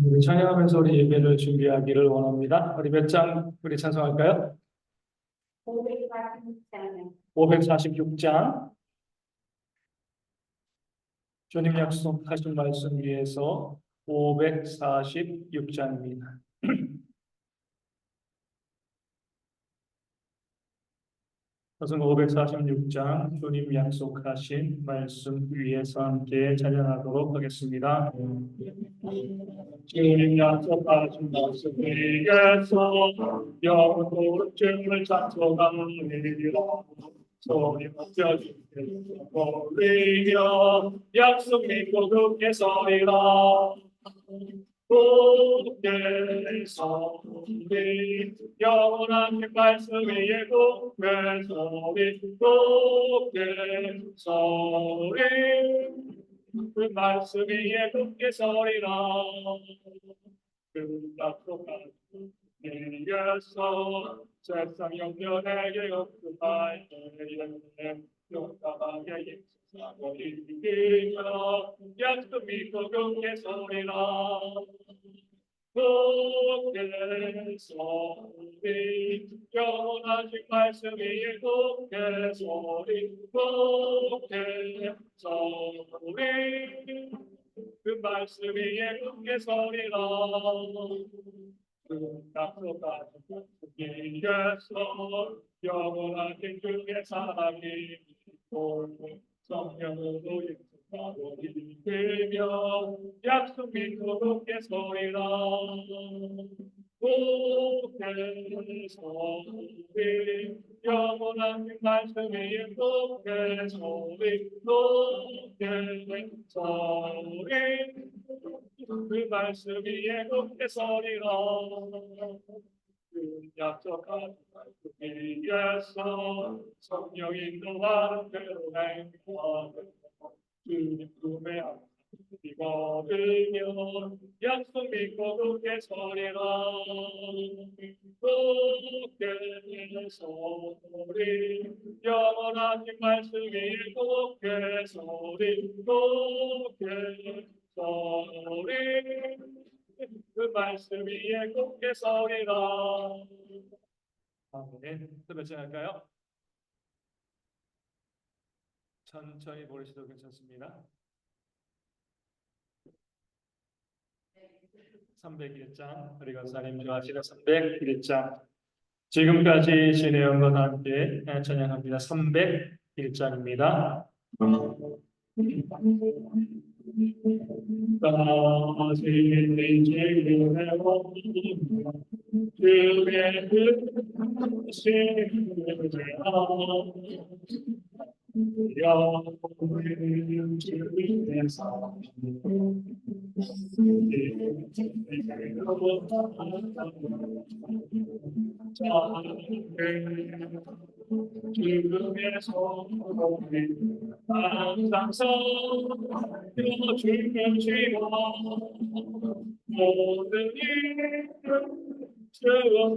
우리 찬양하면서 우리 예배를 준비하기를 원합니다. 우리 몇 장 우리 찬송할까요? 546장. 546장. 주님 약속하신 말씀 위에서 546장입니다. 우선 546장 주님 약속하신 말씀 위에서 함께 찬양하도록 하겠습니다. 주님 약속하신 말씀 위에서 영원토록 주님을 찬송하리라. 소리 높여 주께서 올리며 약속 믿고 굳게 서리라. 굳게서 우리 영원한 말씀 위에 굳게 서리. 굳게서 우리 그 말씀 위에 굳게 서리라. 그 약속한 위에서 세상 영년에게 없음할 때에 용감하게 예수사고 이기며 약속 믿고 굳게 서리라. 굳게서 우리 영원하신 말씀 위에 굳게 서리. 굳게서 우리 그 말씀 위에 굳게 서리라. 그 약속하신 위에서 영원하신 주의 사랑이 성령으로 예수하고 이끌며 약속 믿고 굳게 서리라. 굳게서 우리 영원한 말씀 위에 굳게 서리. 굳게서 우리 그 말씀 위에 굳게 서리라. 그 약속한 말씀 위에서 성령 인도하는 대로 행하는 주님 꿈에 이거들며 약속 믿고 굳게 서리라. 굳게서 우리 영원한 말씀 위에 굳게 서리. 굳게서 우리 그 말씀 위에 굳게 서리라. 아멘. 또 몇 장 할까요? 천천히 보시도 괜찮습니다. 301장 우리가 사님 좋아하시는 301장 지금까지 진행한 것과 함께 찬양합니다. 301장입니다. 다시 지내고 주의 뜻을 영원히 주께서 죽음의 손으로 항상 서려 주시고 모든 일을 주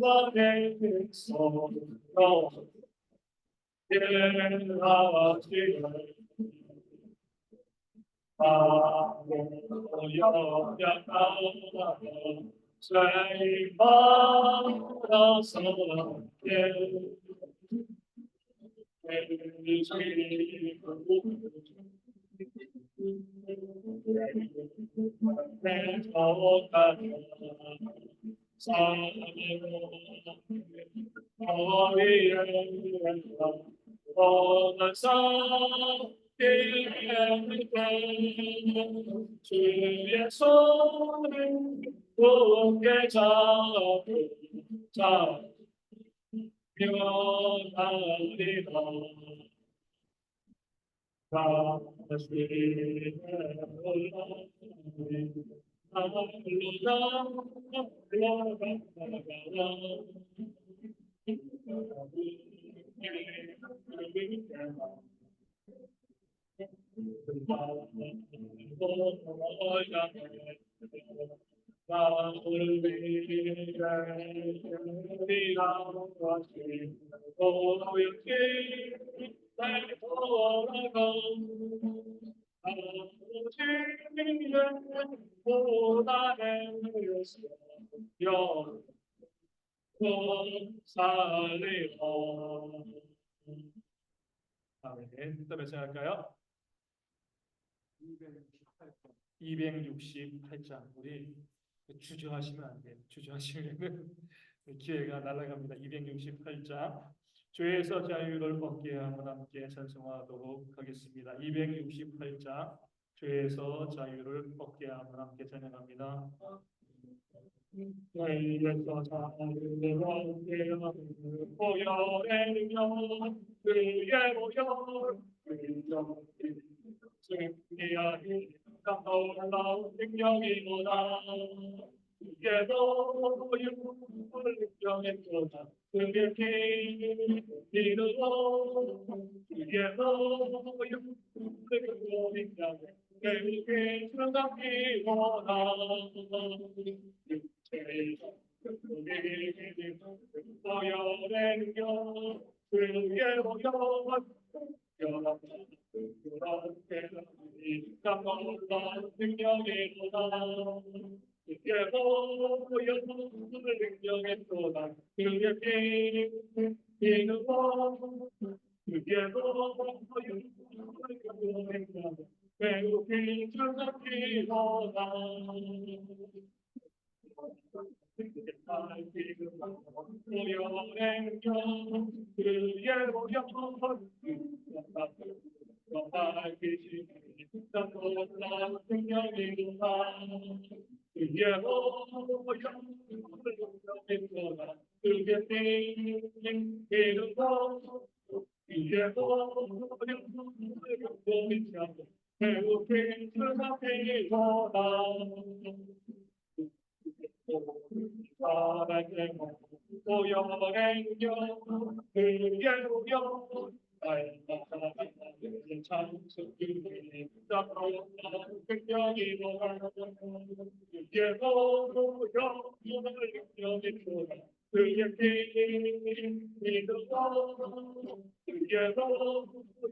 안에 있어 예하시네. 죄 받아서 주의 손을 굳게 잡고 면하리라. 다시 살리오. 아멘. 또 몇 장 할까요? 268장. 우리 주저하시면 안 돼요. 주저하시면 기회가 날아갑니다. 268장. 죄에서 자유를 얻게 함을 함께 찬송하도록 하겠습니다. 268장. 죄에서 자유를 얻게 함을 함께 찬양합니다. 죄에서 자유를 얻게 함을 보혈의 능력 그의 보혈 승리하니 놀라운 능력이로다. 그게도 육을 능력했도다. 그게 기름으로 그게도 육을 능력했도다. 그게 주갑기로다. 보혈의 능력 그의 보혈 놀라운 능력이로다. 그게도 육을 능력했도다. 그게 기름으로 그게도 육을 능력했도다. 배우기 주갑기로다. 보혈의 능력 그의 보혈 놀라운 능력이로다. 그게도 육을 능력했도다. 그게 기름으로 그게도 육을 능력했도다. 배우기 주갑기로다. 보혈의 능력 그의 보혈 찬송주의 놀라운 능력이로다. 그게도 육을 능력했도다. 그의 기름으로 그게도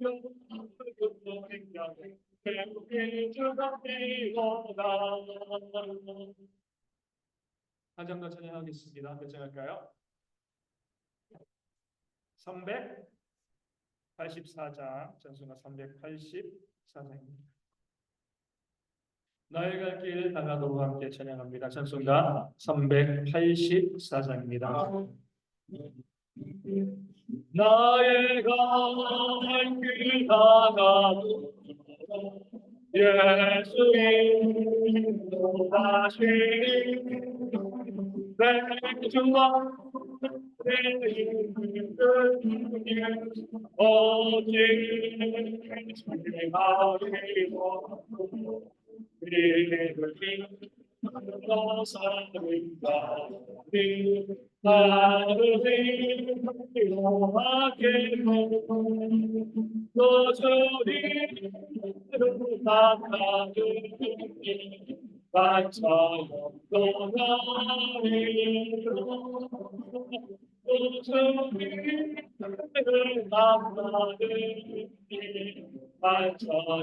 육을 능력했도다. 배우기 주갑기로다. 한 장 더 찬양하겠습니다. 몇 장 할까요? 384장. 찬송가 384장입니다. 나의 갈 길 다가도록 함께 찬양합니다. 찬송가 384장입니다. 나의 갈 길 다가도록 예수 인도하시니 내 주와 내 힘을 오직 찬양하리라. 이를 믿어 사는가 나를 위로하게 너 주님으로 나타주니 나처럼 떠나리로 너 주님을 나타주니 나처럼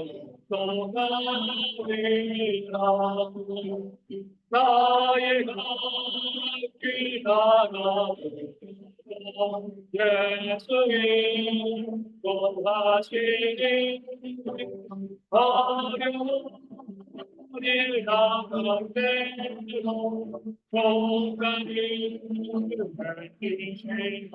떠나리라. 나의 길 다가오고 예수님 도하시니 어려움을 나가대로 공간이 밝히시고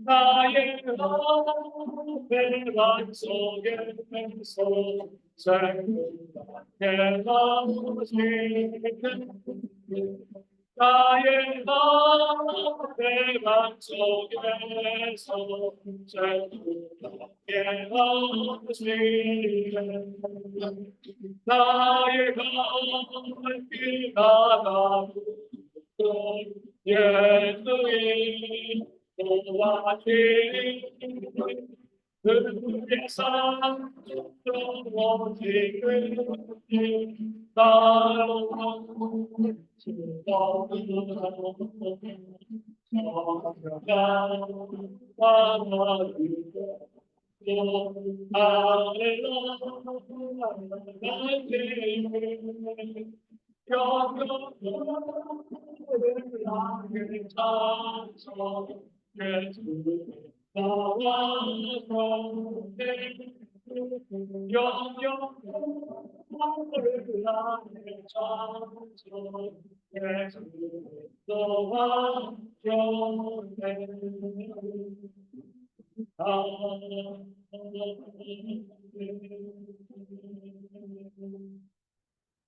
나의 배반 속에서 생각해 나오시는 나의 배반 속에서 생각해 나오시는 나의 갈 나가고 예수님 도와주시니 그의 산으로 오직은 나로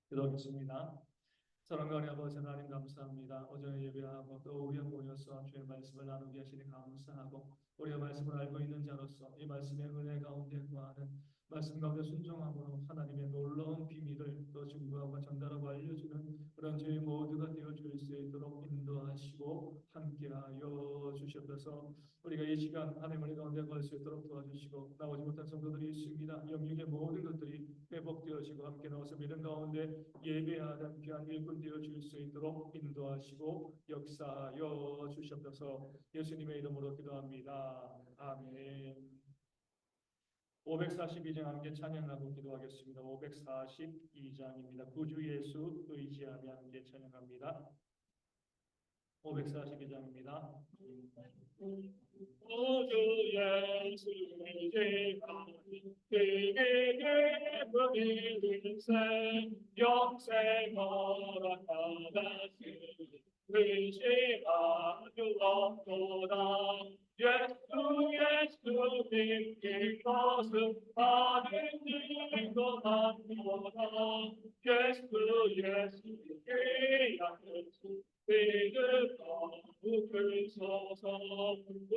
기도하겠습니다. 사랑과 은혜 아버지 하나님 감사합니다. 어제 예배하고 또 우리가 모여서 주의 말씀을 나누게 하시니 감사하고 우리가 말씀을 알고 있는 자로서 이 말씀의 은혜 가운데 구하는 말씀 가운데 순종함으로 하나님의 놀라운 비밀을 또 증거하고 전달하고 알려주는 그런 저희 모두가 되어줄 수 있도록 인도하시고 함께하여 주시옵소서. 우리가 이 시간 하나님의 가운데 갈 수 있도록 도와주시고 나오지 못한 성도들이 있습니다. 영육의 모든 것들이 회복되어지고 함께 나와서 믿음 가운데 예배하는 귀한 일꾼 되어줄 수 있도록 인도하시고 역사하여 주시옵소서. 예수님의 이름으로 기도합니다. 아멘. 542장 함께 찬양하고 기도하겠습니다. 542장입니다. 구주 예수 의지하며 함께 찬양합니다. 542장입니다. 구주 예수 의지하며 그에게 부르세 영생 허락하다시 의지하여 없도다. 예수 믿는 것은 받은 것만보다 예수 귀한 믿음으로 글소서 구주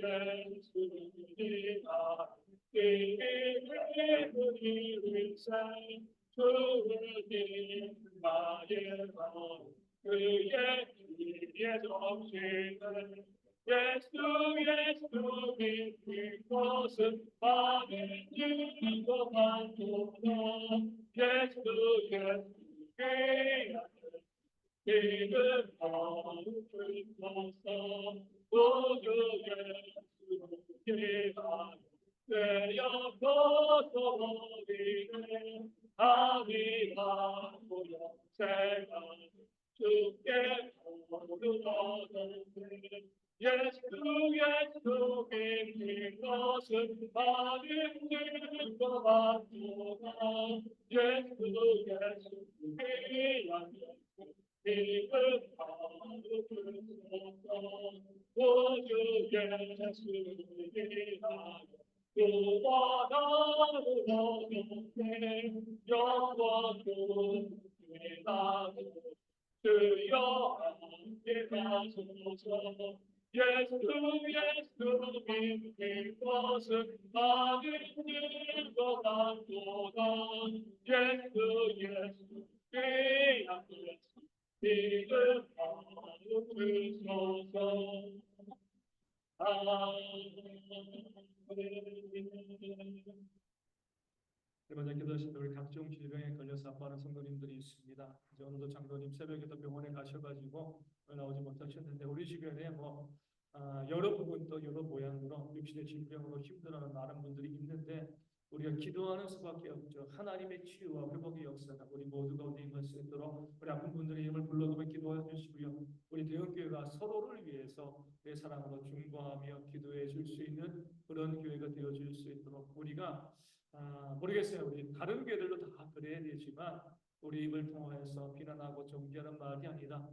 예수 믿으라 그의 일생 주님 마예라 그의 뒤에 정신을 예수 믿는 것은 받은 것만보다 예수 귀한 믿음으로 글소서 구주 예수 귀한 되어서 우리는 아비하고 영생아 주께 부르짖네 예수 믿는 것은 받은 것만보다 예수 귀한 믿음으로 글소서 구주 예수 믿으라 구원하고 영생 영원토록 되나도 주여 함께 가소서 예수 믿는 것은 받은 것만보다 예수 귀한 믿음으로 글소서 먼저 기도하실 때 우리 각종 질병에 걸려서 아파하는 성도님들이 있습니다. 이제 오늘도 장로님 새벽에도 병원에 가셔가지고 나오지 못하셨는데 우리 주변에 여러 부분 또 여러 모양으로 육신의 질병으로 힘들어하는 많은 분들이 있는데 우리가 기도하는 수밖에 없죠. 하나님의 치유와 회복의 역사가 우리 모두 가운데 임할 수 있도록 우리 아픈 분들의 힘을 불러두며 기도해 주시고요. 우리 대형교회가 서로를 위해서 내 사랑으로 중보하며 기도해 줄 수 있는 그런 교회가 되어줄 수 있도록 우리가 모르겠어요. 우리 다른 교회들도 다 그래야 되지만 우리 입을 통하여서 비난하고 정죄하는 말이 아니라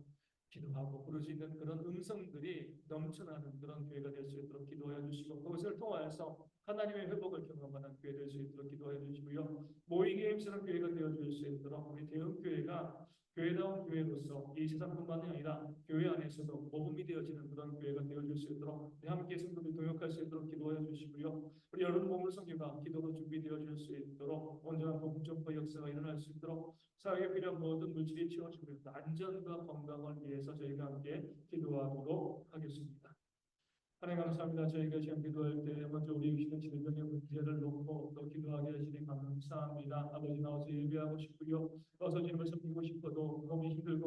기도하고 부르짖는 그런 음성들이 넘쳐나는 그런 교회가 될 수 있도록 기도해 주시고 그것을 통하여서 하나님의 회복을 경험하는 교회 될 수 있도록 기도해 주시고요. 모이게 힘쓰는 교회가 되어줄 수 있도록 우리 대형교회가 교회다운 교회로서 이 세상뿐만이 아니라 교회 안에서도 모범이 되어지는 그런 교회가 되어줄 수 있도록 함께 성도들 동역할 수 있도록 기도해 주시고요. 우리 여러분 몸을 섬기가 기도로 준비되어질 수 있도록 온전한 복음 전파 역사가 일어날 수 있도록 사회에 필요한 모든 물질이 채워지고 안전과 건강을 위해서 저희가 함께 기도하도록 하겠습니다. 하나님 감사합니다. 저희가 지금 기도할 때 먼저 우리 육신의 질병의 문제를 놓고 또 기도하게 하시니 감사합니다. 아버지 나와서 예배하고 싶고요. 어서 주님을 섬기고 싶어도 몸이 힘들고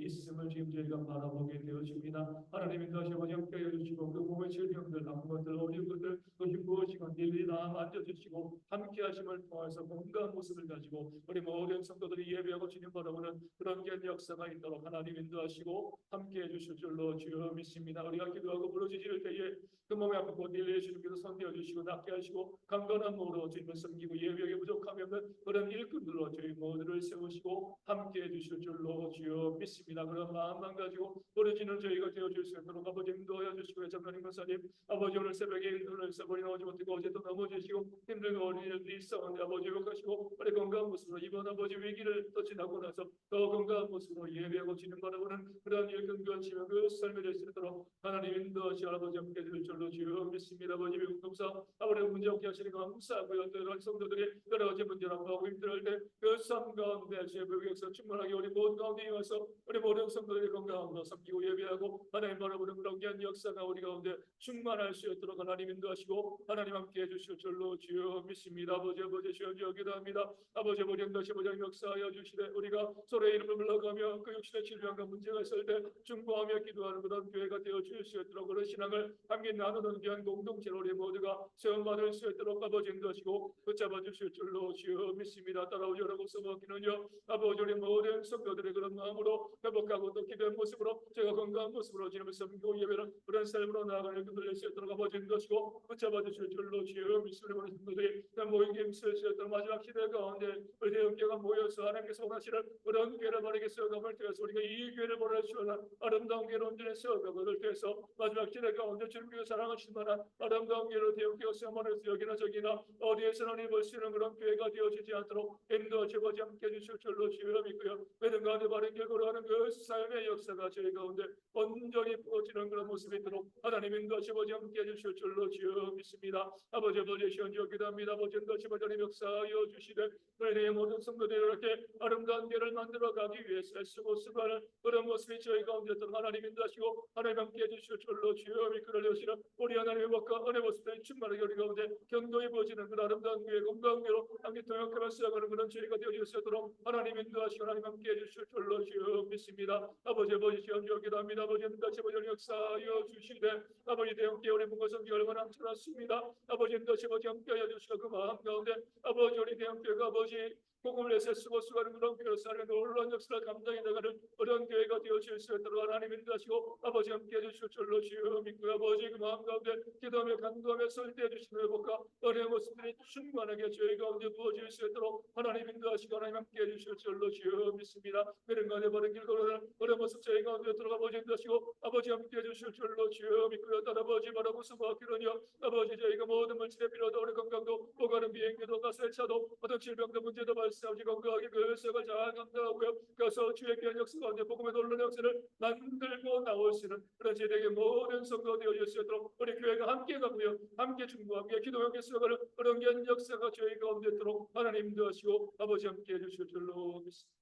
있음을 지금 저희가 바라보게 되어집니다. 하나님 인도하시고 아버지 함께하여 주시고 그 몸의 질병들, 아픈 것들, 어려운 것들, 그것이 무엇이건 일일이 다 만져주시고 함께하심을 통해서 건강한 모습을 가지고 우리 모든 성도들이 예배하고 주님 바라보는 그런 귀한 역사가 있도록 하나님 인도하시고 함께해 주실 줄로 주여 믿습니다. 우리가 기도하고 부르짖을 때에 그 몸에 아픈 것 일일이 주님께서 선대해 주시고 낫게 하시고 강건한 몸으로 주님을 섬기고 예배하게 부족함이 없는 그런 일꾼들로 저희 모두를 세우시고 함께해 주실 줄로 주여 믿습니다. 그런 마음만 가지고 부르짖는 저희가 되어줄 수 있도록 아버지 인도하여 주시고 장로님 권사님 아버지 오늘 새벽에 오늘 써버리 나오지 못하고 어제 또 넘어지시고 힘들고 어린 일들이 있었는데 아버지 회복하시고 우리 건강한 모습으로 이번 아버지 위기를 또 지나고 나서 더 건강한 모습으로 예배하고 주님 바라보는 그런 일꾼과 지명 그 삶을 될 수 있도록 하나님 인도하시고 아버지 함께 해줄 줄로 주여 믿습니다. 아버지 미국 동사 아버지 문제 없게 하시는 감사하고요. 또 성도들이 여러 가지 문제를 안보고 힘들어할 때 그 삶 가운데 주의 역사 충만하게 우리 모든 가운데 임해서 우리 모든 성도들이 건강함으로 섬기고 예배하고 하나님 바라보는 그런 귀한 역사가 우리 가운데 충만할 수 있도록 하나님 인도하시고 하나님 함께 해주실 줄로 주여 믿습니다. 아버지 주여 기도합니다. 아버지 다시 보장 역사하여 주시되 우리가 서로의 이름을 불러가며 그 육신의 질병과 문제가 있을 때 중보하며 기도하는 그런 교회가 되어 주실 수 있도록 그런 신앙을 함께 나누는 귀한 공동체로 우리 모두가 세움받을 수 있도록 아버지 인도하시고 붙잡아 주실 줄로 주여 믿습니다. 따라오시라고 써먹기는요 아버지 우리 모든 성도들의 그런 마음으로 회복하고 또 기도의 모습으로 제가 건강한 모습으로 주님을 섬기고 예배는 그런 삶으로 나아가는 그들을 수 있도록 아버지 인도하시고 붙잡아 주실 줄로 주여 믿습니다. 우리 성도들이 모이게 힘쓸 수 있도록 마지막 시대 가운데 우리 대형교회가 모여서 하나님께서 원하시는 그런 교회를 바르게 세워감을 통해서 우리가 이 교회를 보낼 수 있는 아름다운 교회로 온전히 세워가고 그들 통해서 마지막 시대 가운데 주님께서 사랑하실 만한 아름다운 교회로 대형교회가 세워만해서 여기나 저기나 어디에서나 입을 수 있는 그런 교회가 되어지지 않도록 인도하시고 함께 해주실 줄로 주여 믿고요. 매든 가운데 바른 길 걸어가는 그 삶의 역사가 저희 가운데 온전히 부어지는 그런 모습이 있도록 하나님 인도하시고 함께 해주실 줄로 주여 믿습니다. 아버지 시원지어 기도합니다. 아버지 인도하시고 하나님 역사하여 주시되 우리의 모든 성도들이 이렇게 아름다운 교회를 만들어 가기 위해서 애쓰고 수고하는 그런 모습이 저희 가운데 있도록 하나님 인도하시고 하나님 함께 해주실 줄로 주여 믿고 여시는 우리 하나님의 복과 은혜 모습들이 충만하게 우리 가운데 경동이 부어지는 그런 아름다운 교회 건강한 교회로 함께 동역하며 쓰여가는 그런 저희가 되어질 수 있도록 하나님 인도하시고 하나님 함께 해주실 줄로 주여 믿습니다. 아버지 시원지어 기도합니다. 아버지 인도하시고 역사하여 주시되 아버지 대형교회 우리 문고성교 얼마나 참았습니다. 아버지 인도하시고 함께 해주시고 그 마음 가운데 아버지 우리 대형교회가 아버지 복음을 내세 쓰고 수고하는 그런 교회로 살며 놀라운 역사를 감당해 나가는 어려운 교회가 되어질 수 있도록 하나님 인도하시고 아버지 함께 해주실 줄로 주여 믿고 아버지 그 마음 가운데 기도하며 간구하며 설대해 주시는 회복과 은혜의 모습들이 충만하게 저희 가운데 부어질 수 있도록 하나님 인도하시고 하나님 함께 해주실 줄로 주여 믿습니다. 그런 가운데 바른 길 걸어가는 어려운 모습 저희 가운데 들어가 아버지 인도하시고 아버지 함께 해주실 줄로 주여 믿고요. 딸 아버지 바라고 수고하기로니요 아버지 저희가 모든 물질의 필요도 우리 건강도 오가는 비행기도 가스차도 어떤 질병도 문제도 발생하지 건강하게 그 역사를 잘 감당하고요. 그래서 주의 귀한 역사 가운데 복음의 놀라운 역사를 만들고 나오시는 그런 제대의 모든 성도 되어질 수 있도록 우리 교회가 함께 가고요. 함께 중보하며 기도하며 쓰여가는 그런 귀한 역사가 저희 가운데 있도록 하나님 인도하시고 아버지 함께 해주실 줄로 믿습니다.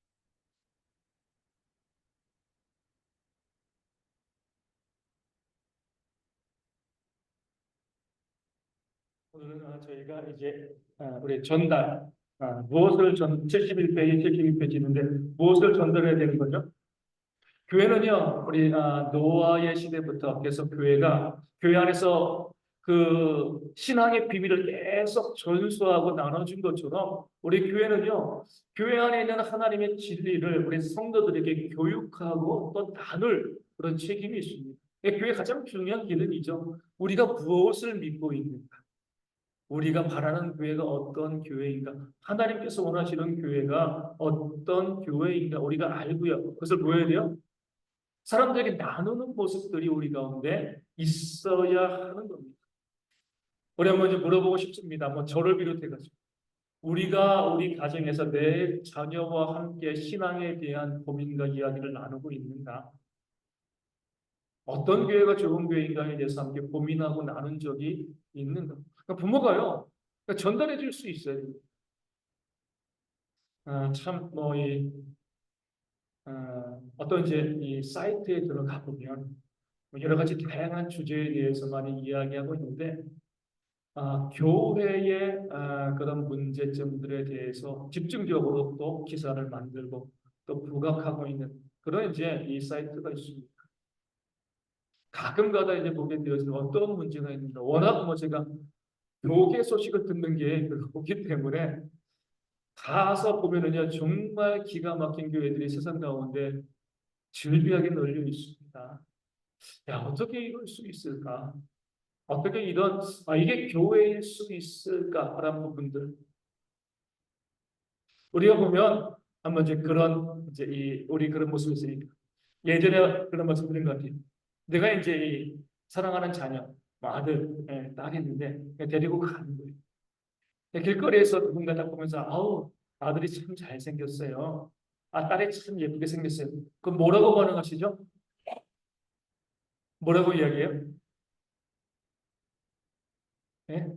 오늘은 저희가 이제 우리 전달 무엇을 71페이지인데 무엇을 전달해야 되는 거죠? 교회는요 우리 노아의 시대부터 계속 교회가 교회 안에서 그 신앙의 비밀을 계속 전수하고 나눠준 것처럼 우리 교회는요 교회 안에 있는 하나님의 진리를 우리 성도들에게 교육하고 또 나눌 그런 책임이 있습니다. 교회 가장 중요한 기능이죠. 우리가 무엇을 믿고 있는가? 우리가 바라는 교회가 어떤 교회인가? 하나님께서 원하시는 교회가 어떤 교회인가? 우리가 알고요. 그것을 보여야 돼요. 사람들에게 나누는 모습들이 우리 가운데 있어야 하는 겁니다. 우리 한번 좀 물어보고 싶습니다. 뭐 저를 비롯해가지고 우리가 우리 가정에서 내 자녀와 함께 신앙에 대한 고민과 이야기를 나누고 있는가? 어떤 교회가 좋은 교회인가에 대해서 함께 고민하고 나눈 적이 있는가? 그러니까 부모가요. 그러니까 전달해 줄 수 있어요. 어떤 이제 이 사이트에 들어가 보면 여러 가지 다양한 주제에 대해서 많이 이야기하고 있는데 교회의 그런 문제점들에 대해서 집중적으로 또 기사를 만들고 또 부각하고 있는 그런 이제 이 사이트가 있습니다. 가끔가다 이제 보게 되어서 어떤 문제가 있는가. 워낙 뭐 제가 교계 소식을 듣는 게 그렇기 때문에 가서 보면은요, 정말 기가 막힌 교회들이 세상 가운데 즐비하게 널려 있습니다. 야, 어떻게 이럴 수 있을까? 어떻게 이게 교회일 수 있을까라는 부분들. 우리가 보면, 한번 이제 우리 그런 모습이 있으니까. 예전에 그런 말씀 드린 것 같아요. 내가 이제 사랑하는 자녀, 뭐 아들, 딸이 있는데, 데리고 가는 거예요. 길거리에서 누군가 딱 보면서, 아우, 아들이 참 잘생겼어요. 아, 딸이 참 예쁘게 생겼어요. 그럼 뭐라고 반응하시죠? 뭐라고 이야기해요? 예?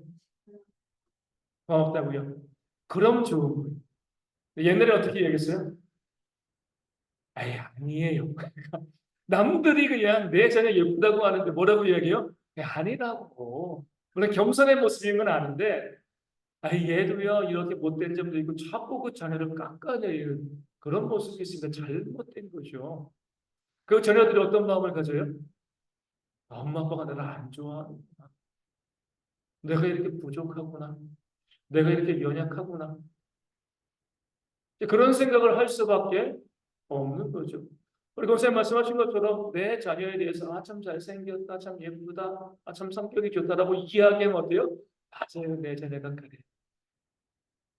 고맙다고요. 그럼 좋은 거예요. 옛날에 어떻게 얘기했어요? 아예 아니에요. 남들이 그냥 내 자녀 예쁘다고 하는데 뭐라고 이야기해요? 아니라고. 물론 겸손의 모습인 건 아는데, 아, 얘도요, 이렇게 못된 점도 있고, 자꾸 그 자녀를 깎아내리는 그런 모습이 있으니까 잘못된 거죠. 그 자녀들이 어떤 마음을 가져요? 아, 엄마, 아빠가 나를 안 좋아하는구나. 내가 이렇게 부족하구나. 내가 이렇게 연약하구나. 그런 생각을 할 수밖에 없는 거죠. 우리 선생님 말씀하신 것처럼 내 자녀에 대해서 아, 참 잘생겼다, 참 예쁘다, 아, 참 성격이 좋다라고 이야기하면 어때요? 맞아요, 내 자녀가 그래.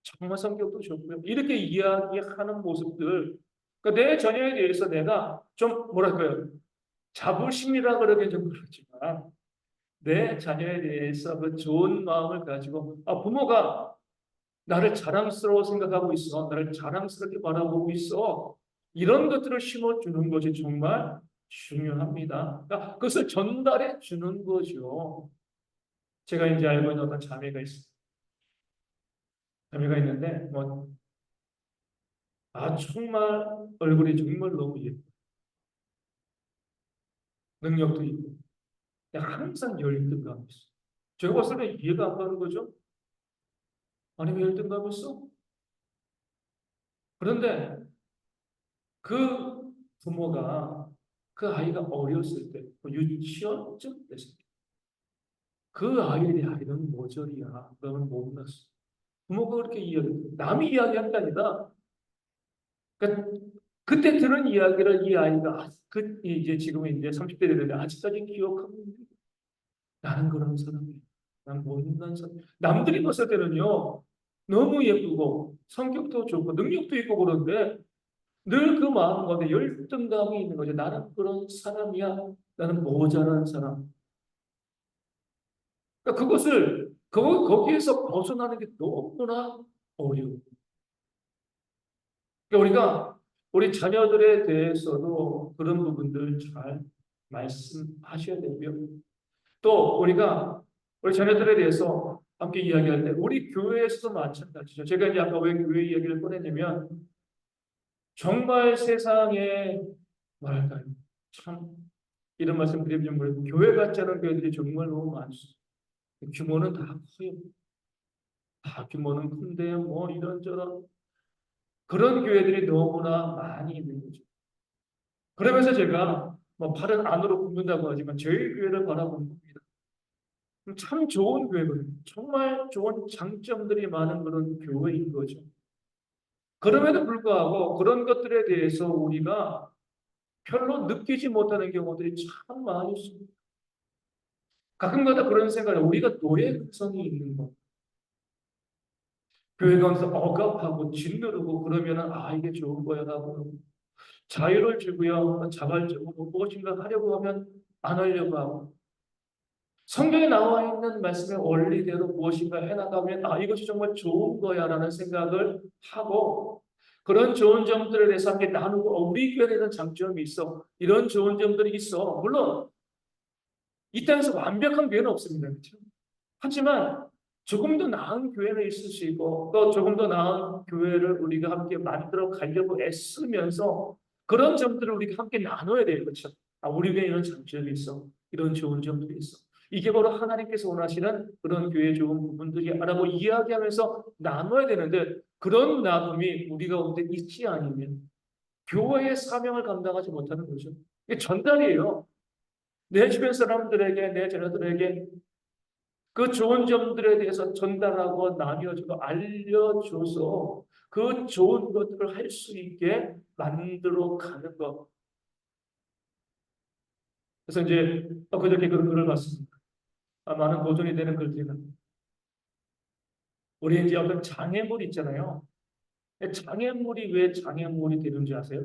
정말 성격도 좋고요. 이렇게 이야기하는 모습들, 그러니까 내 자녀에 대해서 내가 좀 뭐랄까요? 자부심이라 그러긴 좀 그렇지만 내 자녀에 대해서 그 좋은 마음을 가지고 아, 부모가 나를 자랑스러워 생각하고 있어. 나를 자랑스럽게 바라보고 있어. 이런 것들을 심어주는 것이 정말 중요합니다. 그러니까 그것을 전달해 주는 거죠. 제가 이제 알고 있는 어떤 자매가 있어요. 자매가 있는데, 정말 얼굴이 정말 너무 예뻐. 능력도 있고. 항상 열등감이 있어. 제가 봤을 때 이해가 안 가는 거죠? 아니, 왜 열등감이 있어? 그런데 그 부모가 그 아이가 어렸을 때, 유치원쯤 됐을 때, 그 아이의 아이는 모절이야. 너는 못났어. 부모가 그렇게 남이 이야기한 게 아니라, 그러니까 그때 들은 이야기를 이 아이가, 이제 지금은 이제 30대 되는데 아직까지 기억하고 있는 거야. 나는 그런 사람이야. 난 못난 사람. 남들이 봤을 때는요, 너무 예쁘고, 성격도 좋고, 능력도 있고 그런데, 늘 그 마음 가운데 열등감이 있는 거죠. 나는 그런 사람이야. 나는 모자란 사람. 그러니까 거기에서 벗어나는 게 너무나 어려워요. 그러니까 우리 자녀들에 대해서도 그런 부분들 잘 말씀하셔야 되고요. 또 우리 자녀들에 대해서 함께 이야기할 때 우리 교회에서도 마찬가지죠. 제가 이제 아까 왜 교회 이야기를 꺼냈냐면 정말 세상에 뭐랄까요. 참 이런 말씀 드리면 좀 그래요. 교회 같지 않은 교회들이 정말 너무 많습니다. 규모는 다 커요. 다 규모는 큰데 뭐 이런저런 그런 교회들이 너무나 많이 있는 거죠. 그러면서 제가 뭐 팔은 안으로 굽는다고 하지만 저희 교회를 바라보는 겁니다. 참 좋은 교회거든요. 정말 좋은 장점들이 많은 그런 교회인 거죠. 그럼에도 불구하고 그런 것들에 대해서 우리가 별로 느끼지 못하는 경우들이 참 많이 있습니다. 가끔가다 그런 생각을 우리가 노예 근성이 있는 거. 교회 가면서 억압하고 짓누르고 그러면은 아 이게 좋은 거야라고 자유를 주고요 자발적으로 무엇인가 하려고 하면 안 하려고 하고 성경에 나와 있는 말씀의 원리대로 무엇인가 해나가면 아 이것이 정말 좋은 거야라는 생각을 하고 그런 좋은 점들에 대해서 함께 나누고 우리 교회에는 장점이 있어 이런 좋은 점들이 있어 물론 이 땅에서 완벽한 교회는 없습니다. 그렇죠? 하지만 조금 더 나은 교회는 있을 수 있고 또 조금 더 나은 교회를 우리가 함께 만들어 가려고 애쓰면서 그런 점들을 우리가 함께 나눠야 돼요. 그렇죠? 아, 우리 교회 이런 장점이 있어. 이런 좋은 점들이 있어. 이게 바로 하나님께서 원하시는 그런 교회의 좋은 부분들이라고 이야기하면서 나눠야 되는데 그런 나눔이 우리 가운데 있지 않으면 교회의 사명을 감당하지 못하는 거죠. 이게 전달이에요. 내 주변 사람들에게, 내 자녀들에게 그 좋은 점들에 대해서 전달하고 나뉘어주고 알려줘서 그 좋은 것들을 할 수 있게 만들어 가는 것. 그래서 이제 그저께 그런 글을 봤습니다. 많은 도전이 되는 글들은 우리 이제 어떤 장애물 있잖아요. 장애물이 왜 장애물이 되는지 아세요?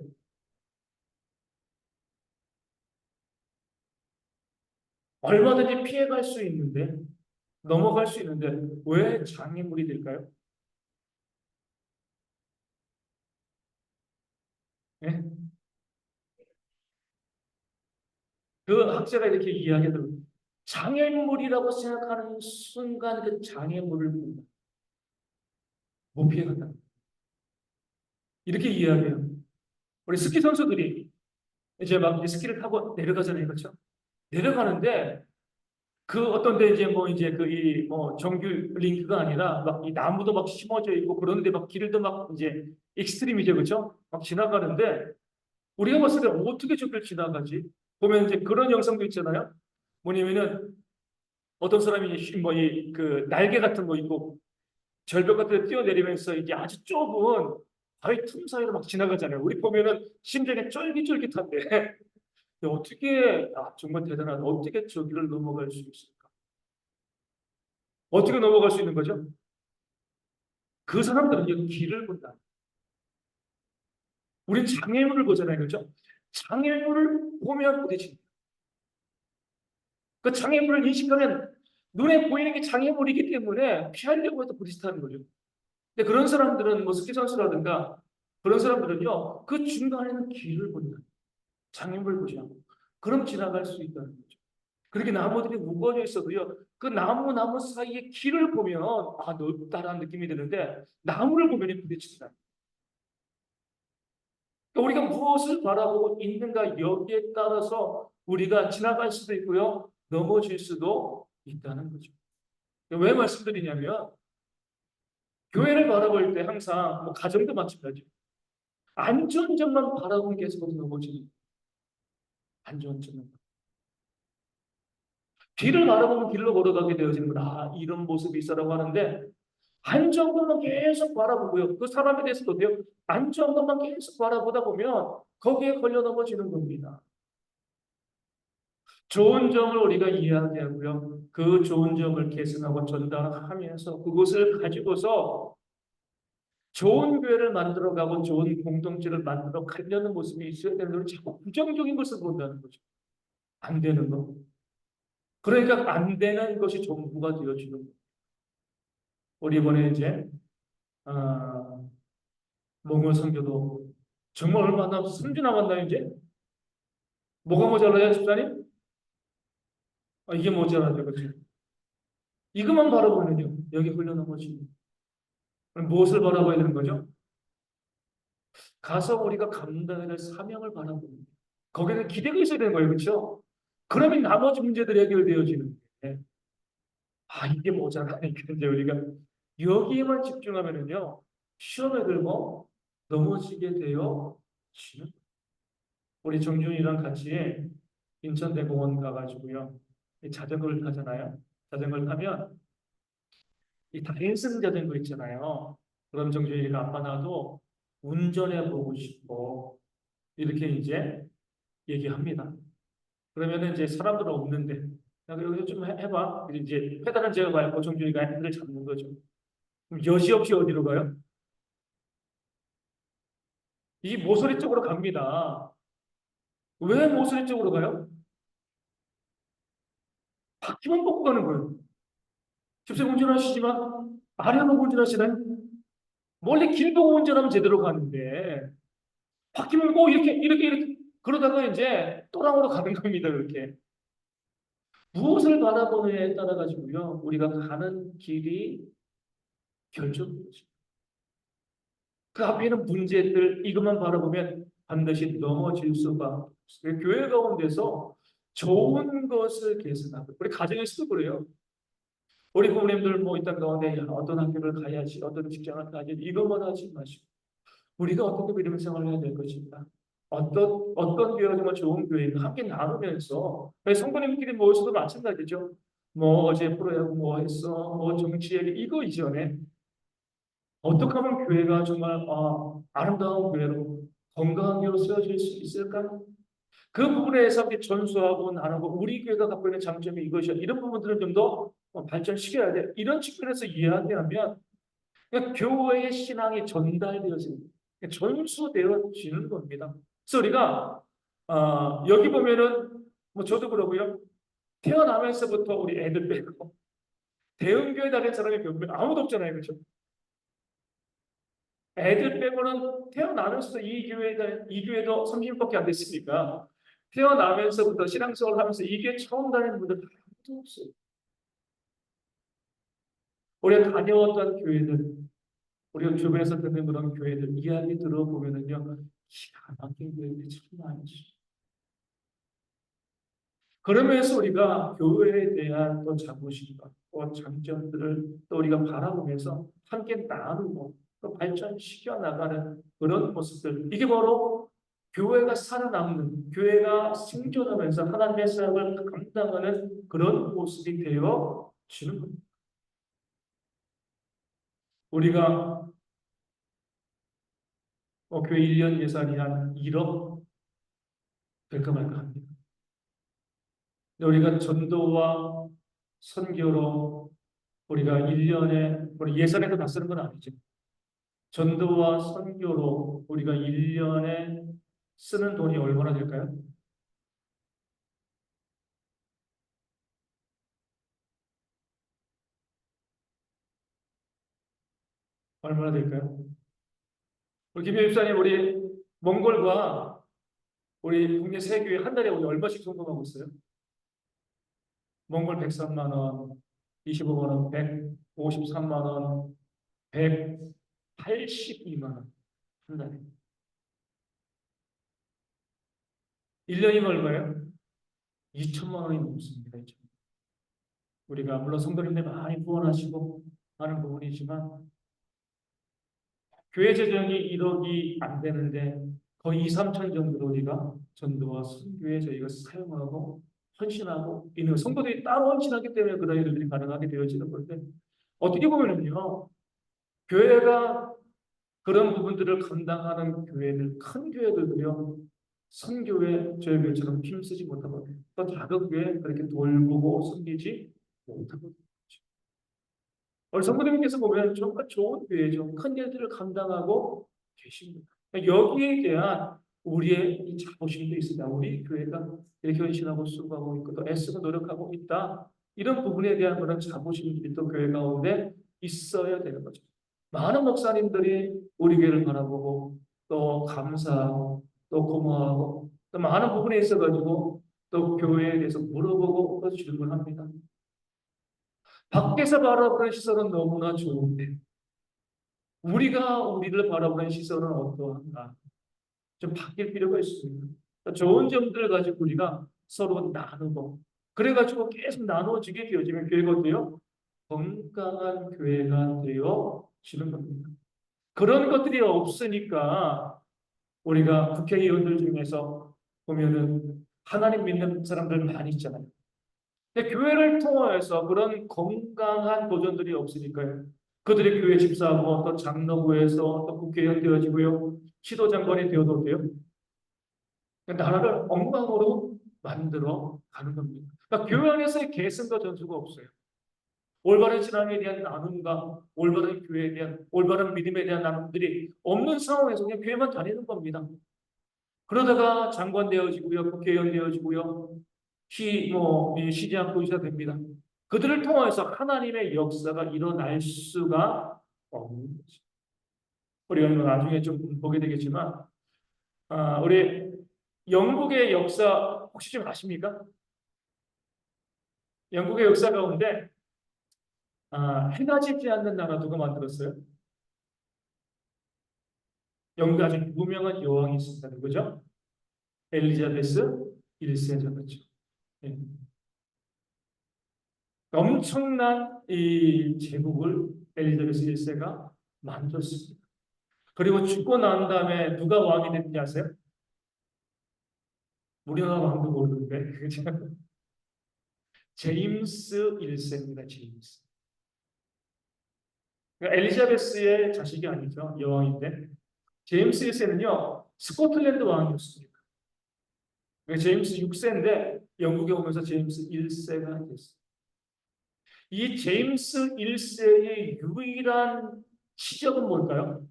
얼마든지 피해갈 수 있는데, 넘어갈 수 있는데, 왜 장애물이 될까요? 예? 그 학자가 이렇게 이야기하더라고요. 장애물이라고 생각하는 순간 그 장애물을 못 피해간다. 이렇게 이야기해요. 우리 스키 선수들이 이제 막 이제 스키를 타고 내려가잖아요. 그렇죠? 내려가는데 그 어떤 데 이제 뭐 이제 그 이 뭐 정규 링크가 아니라 막 이 나무도 막 심어져 있고 그런데 막 길도 막 이제 익스트림이죠. 그렇죠? 막 지나가는데 우리가 봤을 때 어떻게 저길 지나가지? 보면 이제 그런 영상도 있잖아요. 뭐냐면은 어떤 사람이 뭐이 그 날개 같은 거 있고 절벽 같은 데 뛰어내리면서 이게 아주 좁은 바위 틈 사이로 막 지나가잖아요. 우리 보면은 심장이 쫄깃쫄깃한데 어떻게 정말 대단하다. 어떻게 저기를 넘어갈 수 있을까? 어떻게 넘어갈 수 있는 거죠? 그 사람들은 이 길을 본다. 우린 장애물을 보잖아요. 그렇죠? 장애물을 보면 부딪힌다. 그 장애물을 인식하면 눈에 보이는 게 장애물이기 때문에 피하려고 해도 부딪히는 거죠. 근데 그런 사람들은 뭐 스키 선수라든가 그런 사람들은요, 그 중간에는 길을 본다. 장애물을 보지 않고. 그럼 지나갈 수 있다는 거죠. 그렇게 나무들이 우거져 있어도요, 그 나무 사이에 길을 보면, 넓다라는 느낌이 드는데, 나무를 보면 부딪힌다. 그러니까 우리가 무엇을 바라보고 있는가 여기에 따라서 우리가 지나갈 수도 있고요, 넘어질 수도 있다는 거죠. 왜 말씀드리냐면, 교회를 바라볼 때 항상, 뭐 가정도 마찬가지죠. 안전점만 바라보면 계속 넘어지는 안전점만. 길을 바라보면 길로 걸어가게 되어지는 거다. 이런 모습이 있어라고 하는데 안전 것만 계속 바라보고요. 그 사람에 대해서도요. 안전 것만 계속 바라보다 보면 거기에 걸려 넘어지는 겁니다. 좋은 점을 우리가 이야기하고요. 그 좋은 점을 계승하고 전달하면서 그것을 가지고서 좋은 교회를 만들어가고 좋은 공동체를 만들어 가려는 모습이 있어야 되는데 자꾸 부정적인 것을 본다는 거죠. 안 되는 거. 그러니까 안 되는 것이 전부가 되어지는 거예요. 우리 이번에 이제 몽골 선교도 정말 얼마 안 남았어. 3주 남았나요 이제? 뭐가 모자라요 집사님? 이게 모자라죠. 그렇죠? 이것만 바라보면요. 여기 흘러넘어지는 무엇을 바라봐야 되는 거죠? 가서 우리가 감당해야 될 사명을 바라보는 거예요. 거기는 기대가 있어야 되는 거예요. 그렇죠? 그러면 나머지 문제들이 해결되어지는 거예요. 이게 모자라니까 이제 우리가 여기에만 집중하면은요. 시험에 들고 넘어지게 되어 지는 우리 정준이랑 같이 인천대공원 가가지고요. 이 자전거를 타잖아요. 자전거를 타면 이 다인승 자전거 있잖아요. 그럼 정준이가 아빠 나도 운전해 보고 싶어. 이렇게 이제 얘기합니다. 그러면은 이제 사람들은 없는데 여기서 좀 해봐. 이제 페달은 제가 밟고 정준이가 핸들을 잡는 거죠. 그럼 여지없이 어디로 가요? 이 모서리 쪽으로 갑니다. 왜 모서리 쪽으로 가요? 바퀴만 뽑고 가는 거예요. 집사님 운전하시지만 아래로 운전하시나요? 원래 길 보고 운전하면 제대로 가는데 바퀴만 보고 이렇게 그러다가 이제 또랑으로 가는 겁니다. 이렇게 무엇을 바라보느냐에 따라 가지고요 우리가 가는 길이 결정되죠. 그 앞에 있는 문제들 이것만 바라보면 반드시 넘어질 수밖에 없어요. 교회 가운데서 좋은 것을 계승하고 우리 가정에서도 그래요. 우리 부모님들 뭐 있던 가운데 어떤 학교를 가야지 어떤 직장을 가야지 이것만 하지 마시고 우리가 어떻게 믿음의 생활을 해야 될 것인가? 어떤 교회가 정말 좋은 교회인가 함께 나누면서 성도님끼리 모여서도 마찬가지죠. 뭐 어제 프로야구 뭐 했어, 뭐 정치 얘기 이거 이전에 어떻게 하면 교회가 정말 아름다운 교회로 건강한 교회로 세워질 수 있을까? 그 부분에서 함께 전수하고 나누고 우리 교회가 갖고 있는 장점이 이것이야. 이런 부분들을 좀 더 발전시켜야 돼. 이런 측면에서 이야기하면 그러니까 교회의 신앙이 전달되어지는 전수되어지는 겁니다. 그래서 우리가 여기 보면은 뭐 저도 그러고요. 태어나면서부터 우리 애들 빼고 대형교회 다닌 사람이 아무도 없잖아요, 그렇죠? 애들 빼고는 태어나면서 이 교회도 30년밖에 안 됐으니까 태어나면서부터 신앙생활을 하면서 이 교회 처음 다니는 분들 아무도 없어요. 우리가 다녀왔던 교회들, 우리가 주변에서 듣는 그런 교회들 이야기 들어보면은요, 기가 막힌 교회들이 참 많지. 그러면서 우리가 교회에 대한 또 자부심과 또 장점들을 또 우리가 바라보면서 함께 나누고 또 발전시켜 나가는 그런 모습들. 이게 바로 교회가 살아남는, 교회가 생존하면서 하나님의 사역을 감당하는 그런 모습이 되어지는 겁니다. 우리가 교회 1년 예산이 한 1억 될까 말까 합니다. 우리가 전도와 선교로 우리가 1년에 우리 예산에도 다 쓰는 건 아니죠. 전도와 선교로 우리가 1년에 쓰는 돈이 얼마나 될까요? 얼마나 될까요? 우리 김효 집사님, 우리 몽골과 우리 국내 세교회 한 달에 우리 얼마씩 송금하고 있어요? 몽골 103만 원, 25만 원, 153만 원, 182만 원 한 달에. 1년이면 얼마예요? 2천만 원이 넘습니다. 우리가 물론 성도님들 많이 후원하시고 하는 부분이지만 교회 재정이 1억이 안 되는데 거의 2, 3천 정도로 우리가 전도와 선교에 저희가 사용하고 헌신하고 있는 성도들이 따로 헌신하기 때문에 그런 일들이 가능하게 되어지는 건데 어떻게 보면은요 교회가 그런 부분들을 감당하는 교회들 큰 교회들도요 선교에 저희 교회처럼 힘쓰지 못하고 또 작은 교회 그렇게 돌보고 섬기지 못하고 우리 성도님께서 보면 정말 좋은 교회죠. 큰 일들을 감당하고 계십니다. 여기에 대한 우리의 이 자부심도 있습니다. 우리 교회가 이렇게 헌신하고 수고하고 있고 또 애쓰고 노력하고 있다. 이런 부분에 대한 그런 자부심들이 또 교회 가운데 있어야 되는 거죠. 많은 목사님들이 우리 교회를 바라보고 또 감사하고 또 고마워하고 또 많은 부분에 있어가지고 또 교회에 대해서 물어보고 또 질문합니다. 밖에서 바라보는 시선은 너무나 좋은데 우리가 우리를 바라보는 시선은 어떠한가? 좀 바뀔 필요가 있습니다. 좋은 점들을 가지고 우리가 서로 나누고 그래가지고 계속 나누어지게 되어지면 교회가 어때요? 건강한 교회가 되어지는 겁니다. 그런 것들이 없으니까 우리가 국회의원들 중에서 보면은 하나님 믿는 사람들 많이 있잖아요. 근데 교회를 통해서 그런 건강한 도전들이 없으니까요. 그들이 교회 집사하고 또 장로부에서 또 국회의원 되어지고요. 시도장관이 되어도 돼요. 나라를 엉망으로 만들어 가는 겁니다. 그러니까 교회 안에서의 계승과 전수가 없어요. 올바른 신앙에 대한 나눔과 올바른 교회에 대한 올바른 믿음에 대한 나눔들이 없는 상황에서 그냥 교회만 다니는 겁니다. 그러다가 장관 되어지고요, 국회의원 되어지고요, 쉬지 않고 있어야 됩니다. 그들을 통해서 하나님의 역사가 일어날 수가 없는 거죠. 우리가 이거 나중에 좀 보게 되겠지만, 우리 영국의 역사 혹시 좀 아십니까? 영국의 역사 가운데 해가 지지 않는 나라 누가 만들었어요? 영국에 아주 유명한 여왕이 있습니다. 누구죠? 엘리자베스 1세자였죠. 예. 엄청난 이 제국을 엘리자베스 1세가 만들었습니다. 그리고 죽고 난 다음에 누가 왕이 됐는지 아세요? 우리나라 왕도 모르는데. 그죠? 제임스 1세입니다. 제임스. 그러니까 엘리자베스의 자식이 아니죠. 여왕인데. 제임스 1세는요. 스코틀랜드 왕이었습니다. 그러니까 제임스 6세인데 영국에 오면서 제임스 1세가 됐어요. 이 제임스 1세의 유일한 시적은 뭘까요?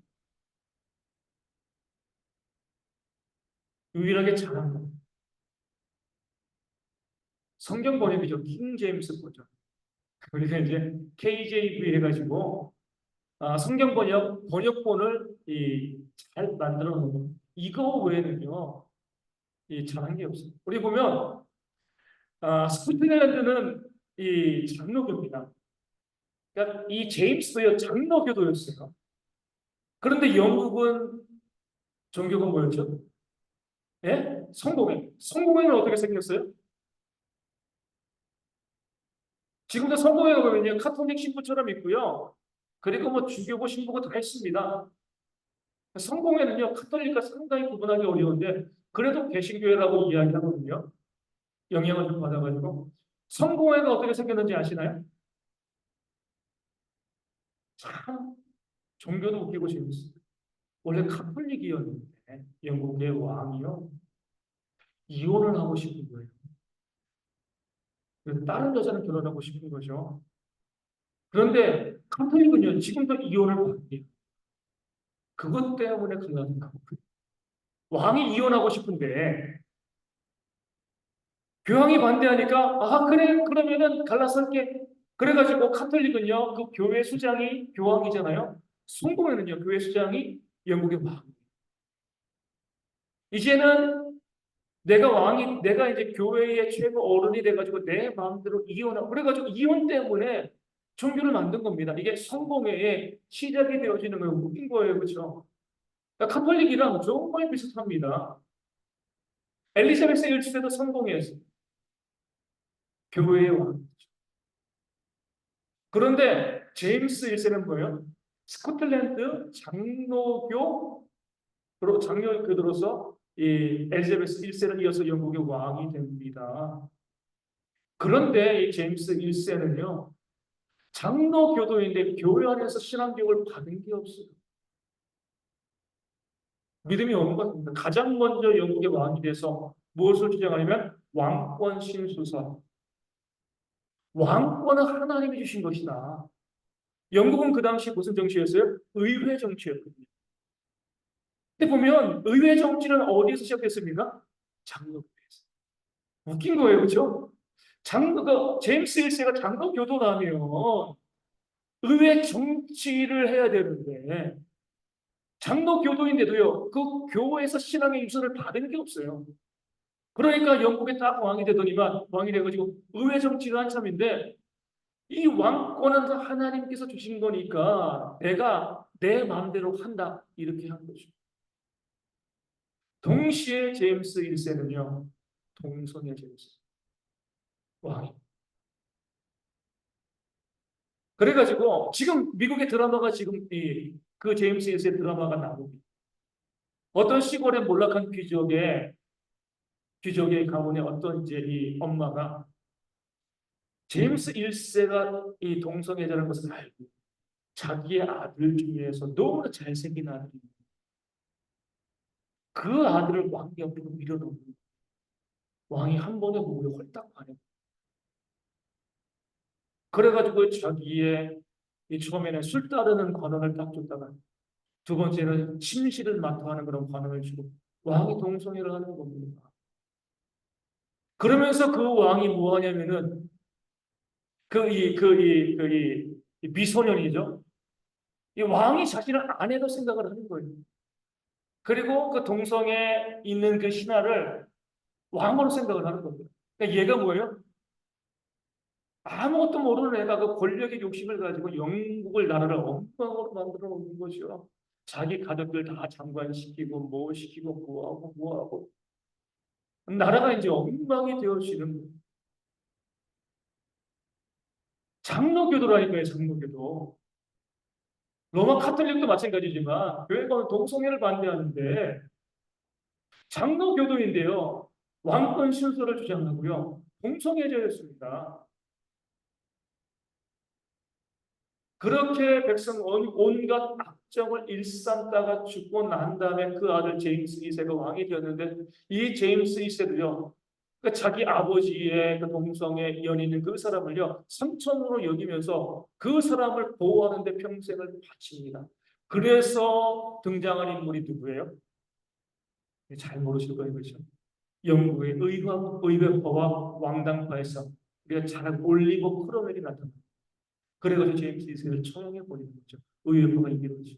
유일하게 잘한 것. 성경 번역이죠. 킹 제임스 버전. 우리가 이제 KJV 해가지고 성경 번역본을 잘 만들어 놓은 거. 이거 외에는요, 잘한 게 없어요. 우리 보면 스코틀랜드는 이 장로교입니다. 그러니까 이 제임스도요 장로교도였어요. 그런데 영국은 종교가 뭐였죠? 예? 성공회. 성공회는 어떻게 생겼어요? 지금도 성공회가 보면요 카톨릭 신부처럼 있고요. 그리고 뭐 주교고 신부고 다 있습니다. 성공회는요 카톨릭과 상당히 구분하기 어려운데 그래도 개신교회라고 이야기하거든요. 영향을 좀 받아가지고 성공회가 어떻게 생겼는지 아시나요? 참 종교도 웃기고 재밌어요. 원래 카톨릭이었는데 영국의 왕이요 이혼을 하고 싶은 거예요. 그래서 다른 여자는 결혼하고 싶은 거죠. 그런데 카톨릭은요 지금도 이혼을 반대해요. 그것 때문에 갈라진 거고요. 왕이 이혼하고 싶은데 교황이 반대하니까 그래 그러면은 갈라설게. 그래가지고 카톨릭은요 그 교회 수장이 교황이잖아요. 성공회는요 교회 수장이 영국의 왕. 이제는 내가 이제 교회의 최고 어른이 돼가지고 내 마음대로 이혼하고 그래가지고 이혼 때문에 종교를 만든 겁니다. 이게 성공회의 시작이 되어지는 거예요. 웃긴 거예요, 그렇죠? 그러니까 카톨릭이랑 정말 비슷합니다. 엘리자베스 1세도 성공회였어요. 교회의 왕. 그런데 제임스 1세는 뭐예요? 스코틀랜드 장로교들로서 이 엘리자베스 1세를 이어서 영국의 왕이 됩니다. 그런데 이 제임스 1세는요, 장로교도인데 교회 안에서 신앙교육을 받은 게 없어요. 믿음이 없는 것 같습니다. 가장 먼저 영국의 왕이 돼서 무엇을 주장하냐면 왕권 신수설. 왕권은 하나님이 주신 것이다. 영국은 그 당시 무슨 정치였어요? 의회 정치였거든요. 근데 보면 의회 정치는 어디에서 시작됐습니까? 장로교에서. 웃긴 거예요, 그렇죠? 제임스 1세가 장로 교도라면 의회 정치를 해야 되는데 장로 교도인데도요, 그 교회에서 신앙의 유서를 받은 게 없어요. 그러니까 영국에 딱 왕이 되더니만 왕이 돼가지고 의회 정치를 한참인데 이 왕권은 하나님께서 주신 거니까 내가 내 마음대로 한다 이렇게 한 거죠. 동시에 제임스 1세는요, 동성애 제임스 왕이. 그래가지고 지금 미국의 드라마가 지금 그 제임스 1세 드라마가 나옵니다. 어떤 시골의 몰락한 귀족의 가문의 어떤 이제 이 엄마가 제임스 1세가 이 동성애자라는 것을 알고 자기의 아들 중에서 너무나 잘생긴 아들이 그 아들을 왕 옆으로 밀어놓는 왕이 한 번에 목에 홀딱 반해. 그래가지고 자기의 이 처음에는 술 따르는 관원을 딱 줬다가 두 번째는 침실을 맡아 하는 그런 관원을 주고 왕이 동성애를 하는 겁니다. 그러면서 그 왕이 뭐 하냐면은 이 미소년이죠. 이 왕이 자신을 아내로 생각을 하는 거예요. 그리고 그 동성에 있는 그 신하를 왕으로 생각을 하는 겁니다. 그러니까 얘가 뭐예요? 아무것도 모르는 애가 그 권력의 욕심을 가지고 영국을 나라를 엉망으로 만들어 놓는 것이요. 자기 가족들 다 장관시키고 뭐 시키고 뭐하고 뭐하고 나라가 이제 엉망이 되어지는 장로교도라니까요. 장로교도. 로마 카톨릭도 마찬가지지만 교회가 동성애를 반대하는데 장로교도인데요. 왕권 순서를 주장하고요. 동성애자였습니다. 그렇게 백성 온갖 악정을 일삼다가 죽고 난 다음에 그 아들 제임스 2세가 왕이 되었는데 이 제임스 2세도요. 그 자기 아버지의 그 동성애 연인인 그 사람을요. 삼촌으로 여기면서 그 사람을 보호하는 데 평생을 바칩니다. 그래서 등장한 인물이 누구예요? 잘 모르실 거예요. 그렇죠? 영국의 의회파와 왕당파에서 우리가 잘 올리버 크로멜이 나타납니다. 그래가지고 제임스 2세를 처형해 버리는 거죠. 의회파가 이기는 거죠.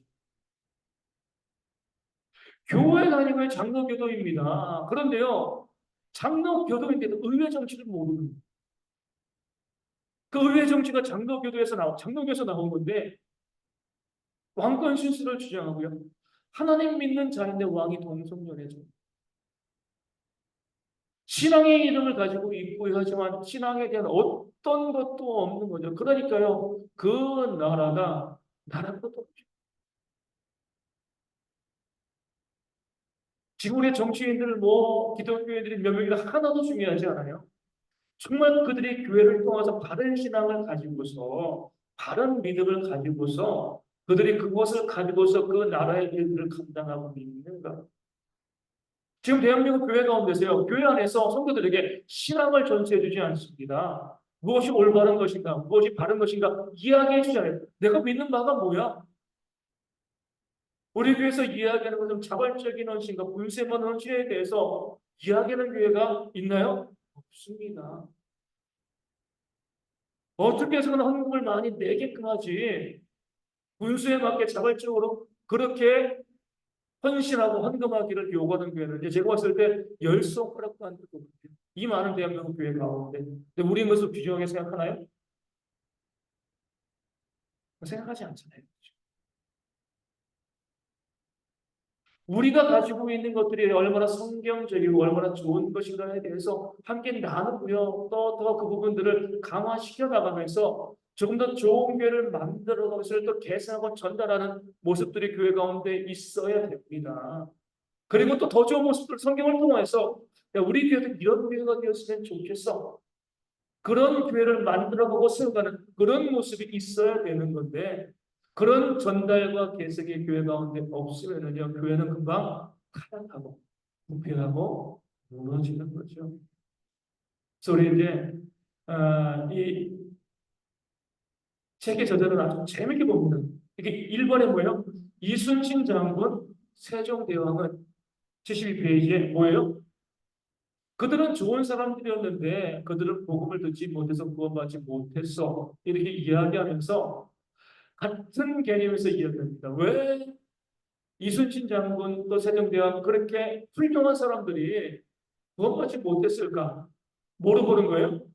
교회 다니고의 장로교도입니다. 그런데요, 장로교도인데도 의회 정치를 모르는 거예요. 그 의회 정치가 장로교에서 나온 건데 왕권 신수를 주장하고요. 하나님 믿는 자인데 왕이 동성연애죠. 신앙의 이름을 가지고 있고 하지만 신앙에 대한 어떤 것도 없는 거죠. 그러니까요, 그 나라가 나란 것도 없죠. 지금 우리 정치인들 기독교인들이 몇 명이나 하나도 중요하지 않아요. 정말 그들이 교회를 통해서 바른 신앙을 가지고서 바른 믿음을 가지고서 그들이 그것을 가지고서 그 나라의 일들을 감당하고 있는가. 지금 대한민국 교회 가운데서요. 교회 안에서 성도들에게 신앙을 전수해 주지 않습니다. 무엇이 올바른 것인가, 무엇이 바른 것인가 이야기해 주잖아요. 내가 믿는 바가 뭐야? 우리 교회에서 이야기하는 것은 자발적인 헌신과 분쇄만 헌신에 대해서 이야기하는 교회가 있나요? 없습니다. 어떻게 해서는 헌금을 많이 내게끔 하지 분수에 맞게 자발적으로 그렇게 헌신하고 헌금하기를 요구하는 교회는 이제 제가 봤을 때 열성허락도 안 되고 이 많은 대한민국 교회 가운데 근데 우리 것을 비중하게 생각하나요? 생각하지 않잖아요. 우리가 가지고 있는 것들이 얼마나 성경적이고 얼마나 좋은 것인가에 대해서 함께 나누고요. 또 그 부분들을 강화시켜 나가면서 조금 더 좋은 교회를 만들어가면서 또 개선하고 전달하는 모습들이 교회 가운데 있어야 됩니다. 그리고 또 더 좋은 모습들 성경을 통해서 야, 우리 교회도 이런 교회가 되었으면 좋겠어. 그런 교회를 만들어보고 세워가는 그런 모습이 있어야 되는 건데 그런 전달과 개석의 교회 가운데 없으면요 교회는 금방 타락하고 부패하고 무너지는 거죠. 그래서 우리 이제 이 책의 저자를 아주 재밌게 봅니다. 이게 1번에 뭐예요? 이순신 장군 세종대왕은 72페이지에 뭐예요? 그들은 좋은 사람들이었는데 그들은 복음을 듣지 못해서 구원받지 못했어. 이렇게 이야기하면서 같은 개념에서 이야기합니다. 왜 이순신 장군 또 세종대왕 그렇게 훌륭한 사람들이 구원받지 못했을까? 뭐로 보는 거예요?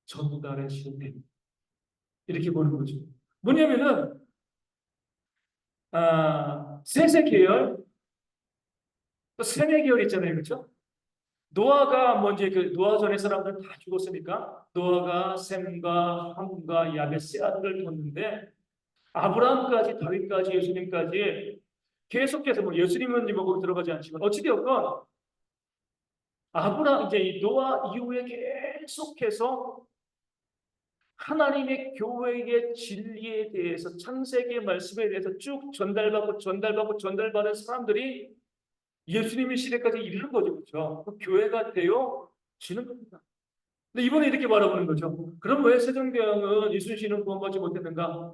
전달의 실패. 이렇게 보는 거죠. 뭐냐면은 세세 계열, 또 세네 계열 있잖아요, 그렇죠? 노아가 먼저 그 노아전의 사람들 다 죽었으니까 노아가 셈과 함과 야벳의 아들을 뒀는데 아브라함까지 다윗까지 예수님까지 계속해서 뭐 예수님은 뭐 거기 들어가지 않지만 어찌되었건 이제 이 노아 이후에 계속해서 하나님의 교회의 진리에 대해서 창세기의 말씀에 대해서 쭉 전달받은 사람들이 예수님의 시대까지 이르는 거죠. 그렇죠? 그 교회가 되어 지는 겁니다. 근데 이번에 이렇게 바라보는 거죠. 그럼 왜 세종대왕은 이순신은 구원받지 못했는가?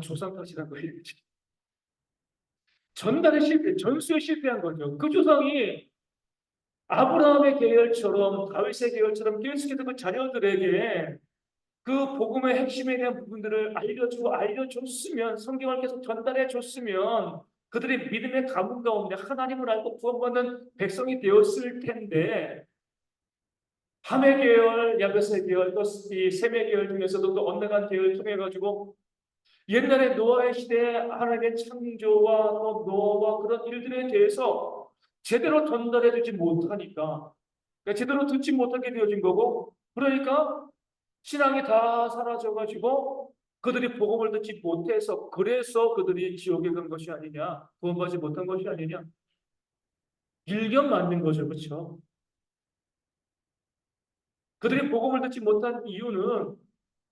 조상 탓이란 거예요. 전달에 실패, 전수에 실패한 거죠. 그 조상이 아브라함의 계열처럼 다윗의 계열처럼 계속해서 그 자녀들에게 그 복음의 핵심에 대한 부분들을 알려줬으면 성경을 계속 전달해 줬으면 그들이 믿음의 가문 가운데 하나님을 알고 구원받는 백성이 되었을 텐데 함의 계열, 야벳의 계열, 또 이 셈의 계열 중에서도 또 언능한 계열을 통해 가지고 옛날에 노아의 시대에 하나님의 창조와 또 노아와 그런 일들에 대해서 제대로 전달해주지 못하니까 그러니까 제대로 듣지 못하게 되어진 거고 그러니까 신앙이 다 사라져가지고 그들이 복음을 듣지 못해서 그래서 그들이 지옥에 간 것이 아니냐, 구원받지 못한 것이 아니냐, 일견 맞는 거죠, 그렇죠? 그들이 복음을 듣지 못한 이유는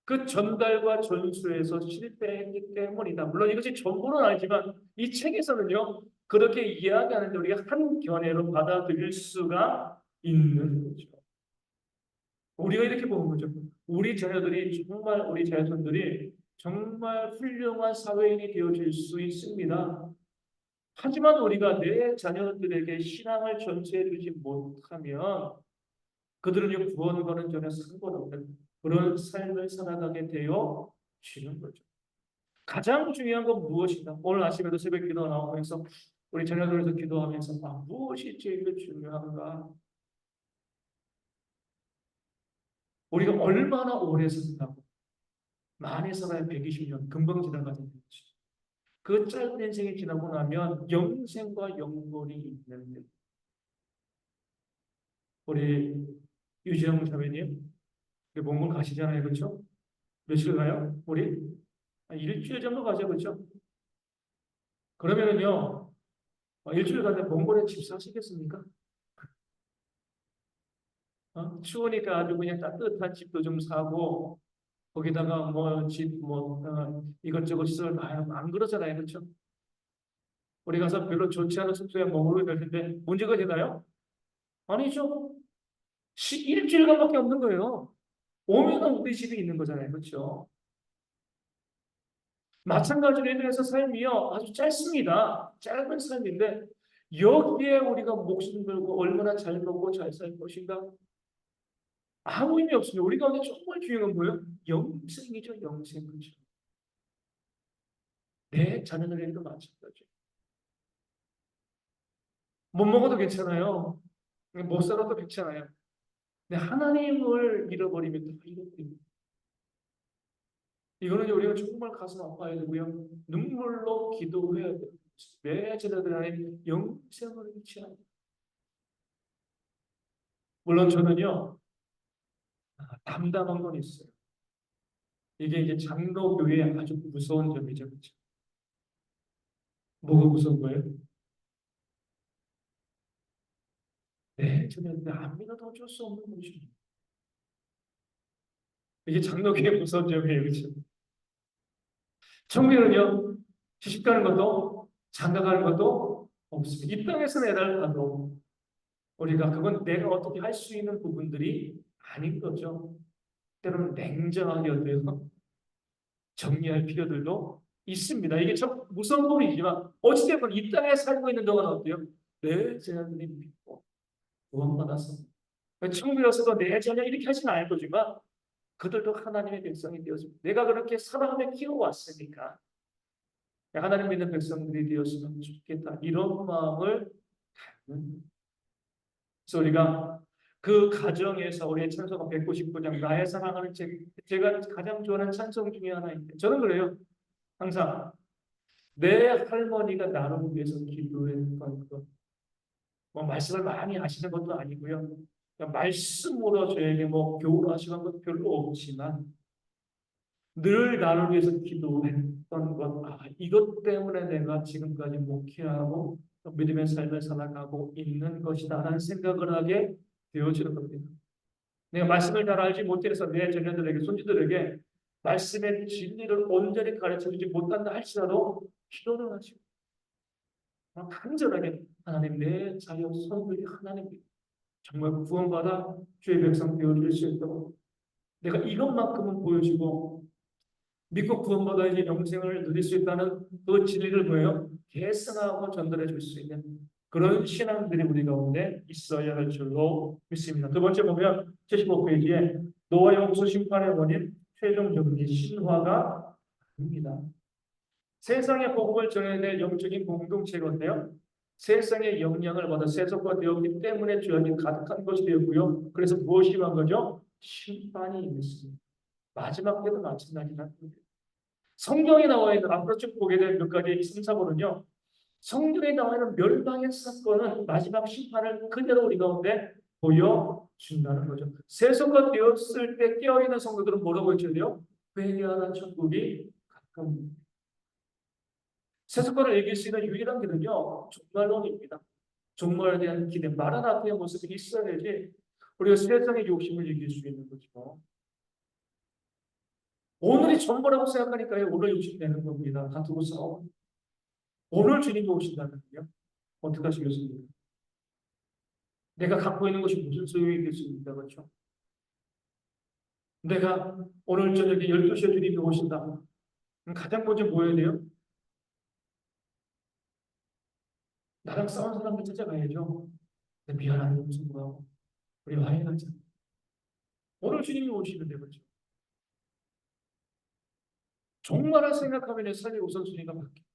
그 전달과 전수에서 실패했기 때문이다. 물론 이것이 전부는 아니지만 이 책에서는요 그렇게 이야기하는데 우리가 한 견해로 받아들일 수가 있는 거죠. 우리가 이렇게 보는 거죠. 우리 자녀들이 정말 우리 자손들이 정말 훌륭한 사회인이 되어질 수 있습니다. 하지만 우리가 내 자녀들에게 신앙을 전수해 주지 못하면 그들은 구원과는 전혀 상관없는 그런 삶을 살아가게 되어 지는 거죠. 가장 중요한 건 무엇인가? 오늘 아침에도 새벽 기도 나오면서 우리 자녀들에서 기도하면서 무엇이 제일 중요한가? 우리가 얼마나 오래 산다고 많이 살아야 120년 금방 지나가는 거지. 그 짧은 인생이 지나고 나면 영생과 영원이 있는데 우리 유지영 자매님 몽골 가시잖아요, 그렇죠? 며칠 가요? 우리 일주일 정도 가죠, 그렇죠? 그러면은요 일주일 가는데 몽골에 집 사시겠습니까? 추우니까 아주 그냥 따뜻한 집도 좀 사고 거기다가 뭐 집 뭐 이것저것 시설 많이 안 그러잖아요, 그렇죠? 우리 가서 별로 좋지 않은 숙소에 머무르게 될 텐데 문제가 되나요? 아니죠. 일주일간밖에 없는 거예요. 오면은 우리 집이 있는 거잖아요, 그렇죠? 마찬가지로 인해서 삶이요 아주 짧습니다. 짧은 삶인데 여기에 우리가 목숨 걸고 얼마나 잘 먹고 잘 살 것인가 아무 의미 없습니다. 우리 가운데 정말 중요한 건 뭐예요? 영생이죠, 영생. 그죠? 내 자녀들에게도 마찬가지. 못 먹어도 괜찮아요. 못 살아도 괜찮아요. 근데 하나님을 잃어버리면 다 잃어버립니다. 이거는 우리가 정말 가슴 아파야 되고요. 눈물로 기도해야 돼요. 내 자녀들 안에 영생을 잃지 않아요. 물론 저는요, 담담한 건 있어요. 이게 이제 장로교회의 아주 무서운 점이죠. 그렇죠? 뭐가 무서운 거예요? 네, 저는 안 믿어도 어쩔 수 없는 것입니다. 이게 장로교의 무서운 점이에요. 그렇죠? 청년은요, 시집 가는 것도 장가 가는 것도 없습니다. 이 땅에서 내달 가도 우리가 그건 내가 어떻게 할 수 있는 부분들이 아닌 거죠. 때로는 냉정하게 어때서 정리할 필요들도 있습니다. 이게 참 무서운 부분이지만 어찌됐건 이 땅에 살고 있는 동안 어때요? 내 자녀들이 믿고 구원받아서 청비로서도 내 자녀 이렇게 하지는 않을 거지만 그들도 하나님의 백성이 되었습니다. 내가 그렇게 사랑하며 키워왔으니까 하나님 믿는 백성들이 되었으면 좋겠다. 이런 마음을 갖는. 그래서 우리가 그 가정에서 우리의 찬송가 199장 나의 사랑하는 제가 가장 좋아하는 찬송 중에 하나인데 저는 그래요. 항상 내 할머니가 나를 위해서 기도했던 것. 뭐 말씀을 많이 하시는 것도 아니고요. 그냥 말씀으로 저에게 뭐 교훈하시는 것 별로 없지만 늘 나를 위해서 기도했던 것. 이것 때문에 내가 지금까지 목회하고 믿음의 삶을 살아가고 있는 것이다라는 생각을 하게 되어지는 겁니다. 내가 말씀을 잘 알지 못해서 내 자녀들에게, 손주들에게 말씀의 진리를 온전히 가르쳐주지 못한다 할지라도 기도를 하시고 간절하게 하나님 내 자녀 손들이 하나님 정말 구원받아 주의 백성 되어줄 수 있도록 내가 이것만큼은 보여주고 믿고 구원받아 이제 영생을 누릴 수 있다는 그 진리를 뭐예요? 계승하고 전달해 줄 수 있는 그런 신앙들이 우리 가운데 있어야 할 줄로 믿습니다. 두 번째 보면 75페이지에 노아 용서 심판의 원인 최종적인 신화가 아닙니다. 세상의 복음을 전해야 될 영적인 공동체인데요. 세상의 영향을 받아 세속화 되었기 때문에 죄악이 가득한 것이 되었고요. 그래서 무엇이 임한 거죠? 심판이 임했습니다. 마지막 때도 마찬가지다. 성경에 나와 있는 앞으로 쭉 보게 될 몇 가지 심사본은요. 성경에 나와 있는 멸망의 사건은 마지막 심판을 그대로 우리 가운데 보여준다는 거죠. 세속화 되었을 때 깨어있는 성도들은 뭐라고 해줘야 돼요? 회개하는 천국이 가까운 세속과를 이길 수 있는 유일한 길은요, 종말론입니다. 종말에 대한 기대, 마라나타의 모습이 있어야지 우리가 세상의 욕심을 이길 수 있는 거죠. 오늘이 전부라고 생각하니까요, 오늘 욕심 내는 겁니다. 다투고 싸워. 오늘 주님이 오신다면요, 어떻게 하시겠습니까? 내가 갖고 있는 것이 무슨 소용이 있겠습니까? 그렇죠? 내가 오늘 저녁에 12시에 주님이 오신다. 그럼 가장 먼저 뭐 해야 돼요? 나랑 싸운 사람들 찾아가야죠. 미안한 용서하고 우리 화해하자. 오늘 주님이 오시는데 그렇죠? 종말을 생각하면 삶의 우선순위가 바뀌어요.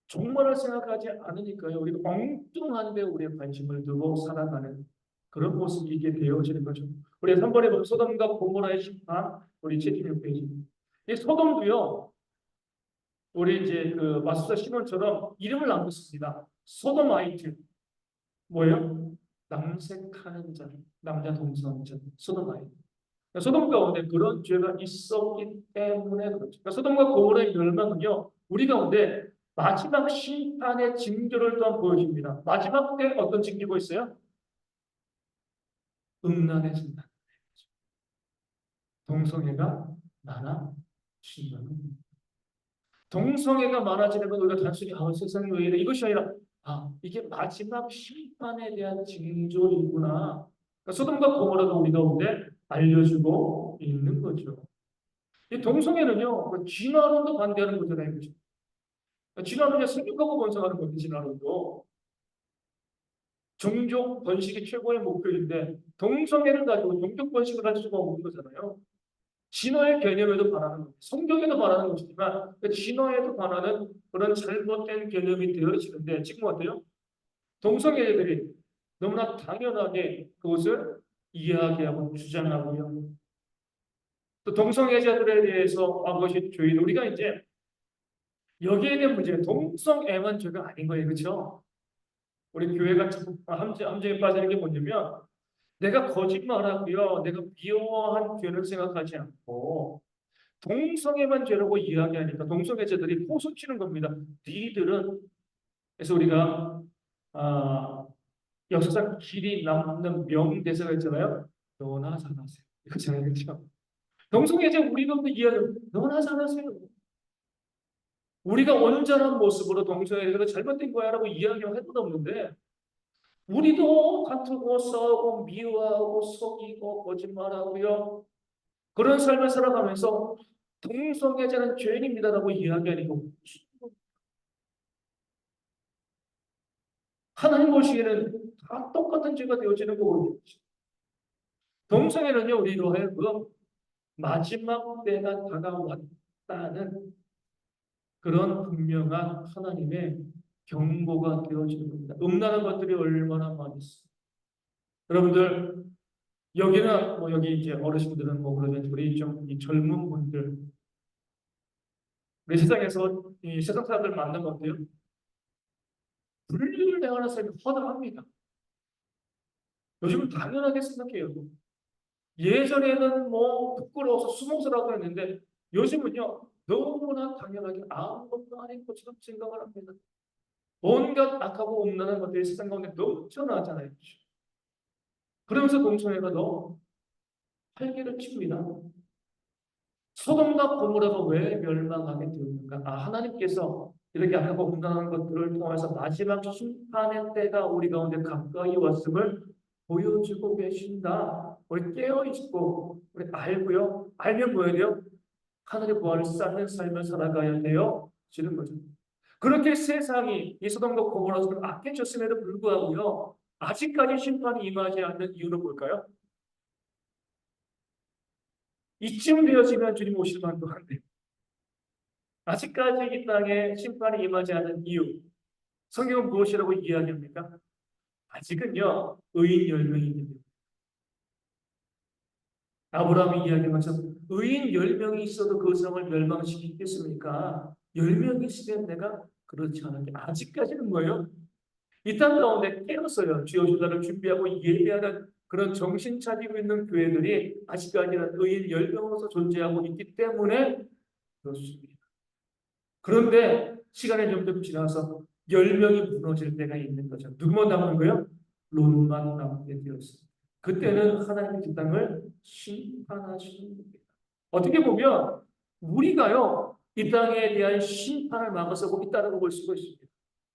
종말을 생각하지 않으니까요. 우리가 엉뚱한 데 우리의 관심을 두고 살아가는 그런 모습이 있게 되어지는 거죠. 우리 3번에 보면 소돔과 고모라의 심판, 우리 76페이지. 이 소돔도요, 우리 이제 그 마술사 시몬처럼 이름을 남겼습니다. 소돔아이트. 뭐예요? 남색하는 자, 남자 동성자, 소돔아이트. 소돔 가운데 그런 죄가 있었기 때문에 그렇죠. 그러니까 소돔과 고모라의 멸망은요, 우리 가운데 마지막 심판의 징조를 또한 보여줍니다. 마지막 때 어떤 징조가 있어요? 음란의 순간. 동성애가 많아진다는. 동성애가 많아지는 건 우리가 단순히 세상이 왜 이래 이것이 아니라 이게 마지막 심판에 대한 징조이구나. 그러니까 소돔과 고모라가 우리 가운데 알려주고 있는 거죠. 이 동성애는요, 진화론도 반대하는 거잖아요. 그렇죠? 진화론이 생육하고 번성하는 거죠. 진화론도. 종족 번식이 최고의 목표인데 동성애를 가지고 종족 번식을 할 수가 없는 거잖아요. 진화의 개념에도 반하는 거죠. 성경에도 반하는 것이지만 진화에도 반하는 그런 잘못된 개념이 되어지는데 지금 어때요? 동성애들이 너무나 당연하게 그것을 이야기하고 주장하고요. 또 동성애자들에 대해서 그것이 죄인 우리가 이제 여기에 대한 문제는 동성애만 죄가 아닌 거예요. 그렇죠? 우리 교회가 함정에 빠지는 게 뭐냐면 내가 거짓말하고요. 내가 미워한 죄를 생각하지 않고 동성애만 죄라고 이야기하니까 동성애자들이 호소치는 겁니다. 니들은 그래서 우리가 역사상 길이 남는 명대사가 있잖아요. 너나 잘하세요. 이거잖아요. 그렇죠? 동성애자 우리도 이야기하는 너나 잘하세요. 우리가 온전한 모습으로 동성애자가 잘못된 거야라고 이야기할 해도 없는데 우리도 다투고 싸우고 미워하고 속이고 거짓말하고요. 그런 삶을 살아가면서 동성애자는 죄인입니다라고 이야기하니까 하나님 보시기에는 다 똑같은 죄가 되어지는 거거든요. 동성애는요, 우리로 하여금 마지막 때가 다가왔다는 그런 분명한 하나님의 경고가 되어지는 겁니다. 음란한 것들이 얼마나 많이 있어요. 여러분들 여기는 여기 이제 어르신들은 그러면 우리 좀 이 젊은 분들 우리 세상에서 이 세상 사람들 만나면 어때요? 분리를 내가는 삶이 허다합니다. 요즘은 당연하게 생각해요. 예전에는 부끄러워서 수모스라고 했는데 요즘은요 너무나 당연하게 아무것도 아닌 것처럼 생각을 합니다. 온갖 악하고 음란한 것들이 세상 가운데 넘쳐나잖아요. 그러면서 동성애가 더 활기를 칩니다. 소돔과 고모라가 왜 멸망하게 되었는가? 하나님께서 이렇게 악하고 음란한 것들을 통해서 마지막 심판의 때가 우리 가운데 가까이 왔음을 보여주고 계신다. 우리 깨어있고 우리 알고요. 알면 뭐 해야 돼요? 하늘의 부활을 쌓는 삶을 살아가야 돼요. 지는 거죠. 그렇게 세상이 이 소돔과 고모라처럼 악해졌음에도 불구하고요. 아직까지 심판이 임하지 않는 이유는 뭘까요? 이쯤 되어지면 주님 오실 만도 한데 아직까지 이 땅에 심판이 임하지 않는 이유 성경은 무엇이라고 이야기합니까? 아직은요 의인 10명이 있는데 아브라함이 이야기한 것처럼 의인 10명이 있어도 그 성을 멸망시키겠습니까? 10명이 있으면 내가 그렇지 않은데 아직까지는 뭐예요? 이 땅 가운데 깨었어요. 주여 오실 날을 준비하고 예배하는 그런 정신 차리고 있는 교회들이 아직까지는 의인 10명으로서 존재하고 있기 때문에 그렇습니다. 그런데 시간이 점점 지나서 10명이 무너질 때가 있는 거죠. 누구만 남은 거예요? 롯만 남게 되었습니다. 그때는 하나님의 이 땅을 심판하시는 겁니다. 어떻게 보면 우리가요, 이 땅에 대한 심판을 막아서고 있다고 볼 수가 있습니다.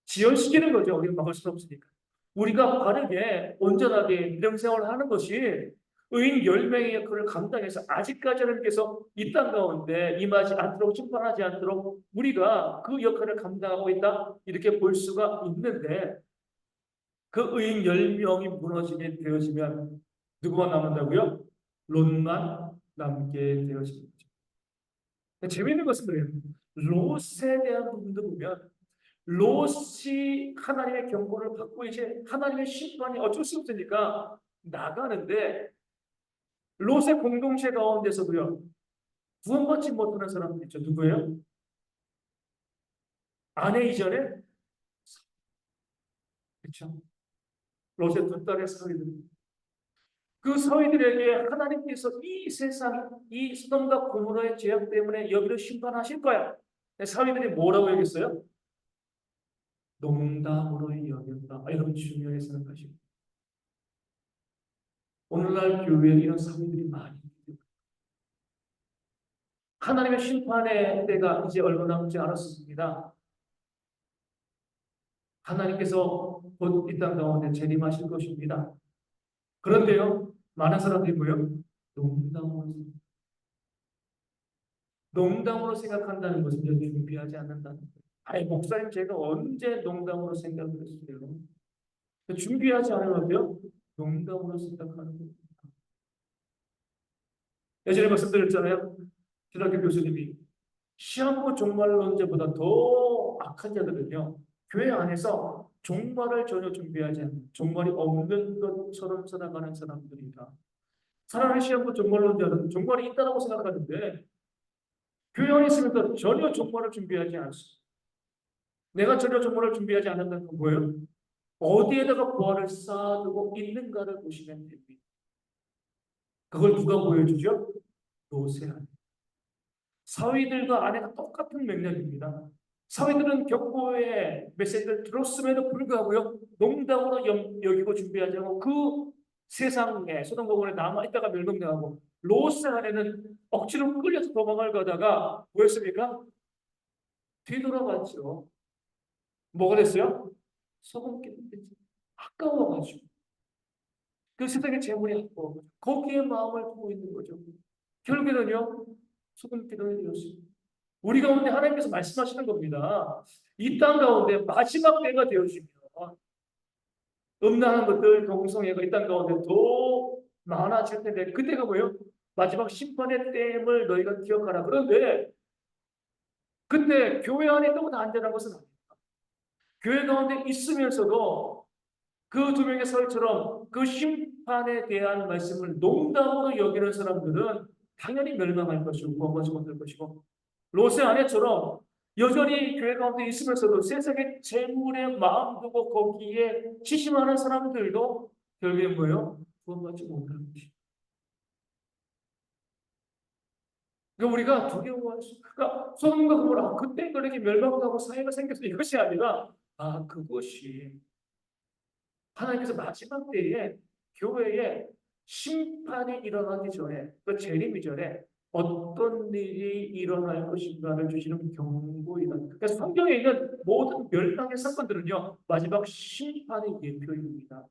지연시키는 거죠. 우리가 막을 수 없으니까. 우리가 바르게 온전하게 믿음생활을 하는 것이 의인 10명의 역할을 감당해서 아직까지 하나님께서 이 땅 가운데 임하지 않도록 심판하지 않도록 우리가 그 역할을 감당하고 있다 이렇게 볼 수가 있는데 그 의인 10명이 무너지게 되어지면 누구만 남는다고요? 롯만 남게 되어집니다. 재미있는 것은 그래요. 롯에 대한 부분도 보면 롯이 하나님의 경고를 받고 이제 하나님의 심판이 어쩔 수 없으니까 나가는데 롯의 공동체 가운데서도요 구원받지 못하는 사람들 있죠. 누구예요? 아내 이전에 그렇죠. 롯의 두 딸의 서희들. 그 서희들에게 하나님께서 이 세상 이 소돔과 고모라의 죄악 때문에 여기를 심판하실 거야. 서희들이 뭐라고 얘기했어요? 농담으로 여겼다. 여러분 중요하게 생각하시고 오늘날 교회에 이런 사람들이 많이 있습니다. 하나님의 심판의 때가 이제 얼마 남지 않았습니다. 하나님께서 곧 이 땅 가운데 재림하실 것입니다. 그런데요, 많은 사람들이 뭐요? 농담으로 농담으로 생각한다는 것은 준비하지 않는다는 거예요. 아니, 목사님 제가 언제 농담으로 생각을 했어요? 준비하지 않으면요, 농담으로 생각하는 거예요. 예전에 말씀드렸잖아요. 신학교 교수님이 시한부 종말론자보다 더 악한 자들은요, 교회 안에서 종말을 전혀 준비하지 않는, 종말이 없는 것처럼 살아가는 사람들이다. 차라리 시한부 종말론자는 종말이 있다고 생각하는데, 교회 안에 있으면서 전혀 종말을 준비하지 않습니다. 내가 전혀 종말을 준비하지 않는다는 건 뭐예요? 어디에다가 부활을 쌓아두고 있는가를 보시면 됩니다. 그걸 누가 보여주죠? 롯의 아내. 사위들과 아내가 똑같은 맥락입니다. 사위들은 경고의 메시지를 들었음에도 불구하고요, 농담으로 여기고 준비하지 않고 그 세상에 소돔과 남아있다가 멸망당하고 롯의 아내는 억지로 끌려서 도망을 가다가 뭐였습니까? 뒤돌아봤죠. 뭐가 됐어요? 소금기름 아까워가지고 그 세상의 재물이 아까워 거기에 마음을 두고 있는 거죠. 결국에는요 소금기름이 되었습니다. 우리 가운데 하나님께서 말씀하시는 겁니다. 이 땅 가운데 마지막 때가 되어지면 음란한 것들 동성애가 이 땅 가운데 더 많아질 텐데 그때가 뭐예요? 마지막 심판의 때임을 너희가 기억하라. 그런데 그때 교회 안에 있다고 다 안전한 것은 아닙니다. 교회 가운데 있으면서도 그 두 명의 서울처럼 그 심판에 대한 말씀을 농담으로 여기는 사람들은 당연히 멸망할 것이고 구원받지 못할 것이고 롯의 아내처럼 여전히 교회 가운데 있으면서도 세상의 재물에 마음 두고 거기에 치심하는 사람들도 결국에 뭐예요? 구원받지 못하는 것이죠. 그러니까 우리가 두려워할 수, 그러니까 소돔과 고모라 그때 그렇게 멸망하고 사회가 생겼어 이것이 아니라 그것이 하나님께서 마지막 때에 교회에 심판이 일어나기 전에 그 재림이 전에 어떤 일이 일어날 것인가를 주시는 경고이다. 그러니까 성경에 있는 모든 멸망의 사건들은요 마지막 심판의 예표입니다.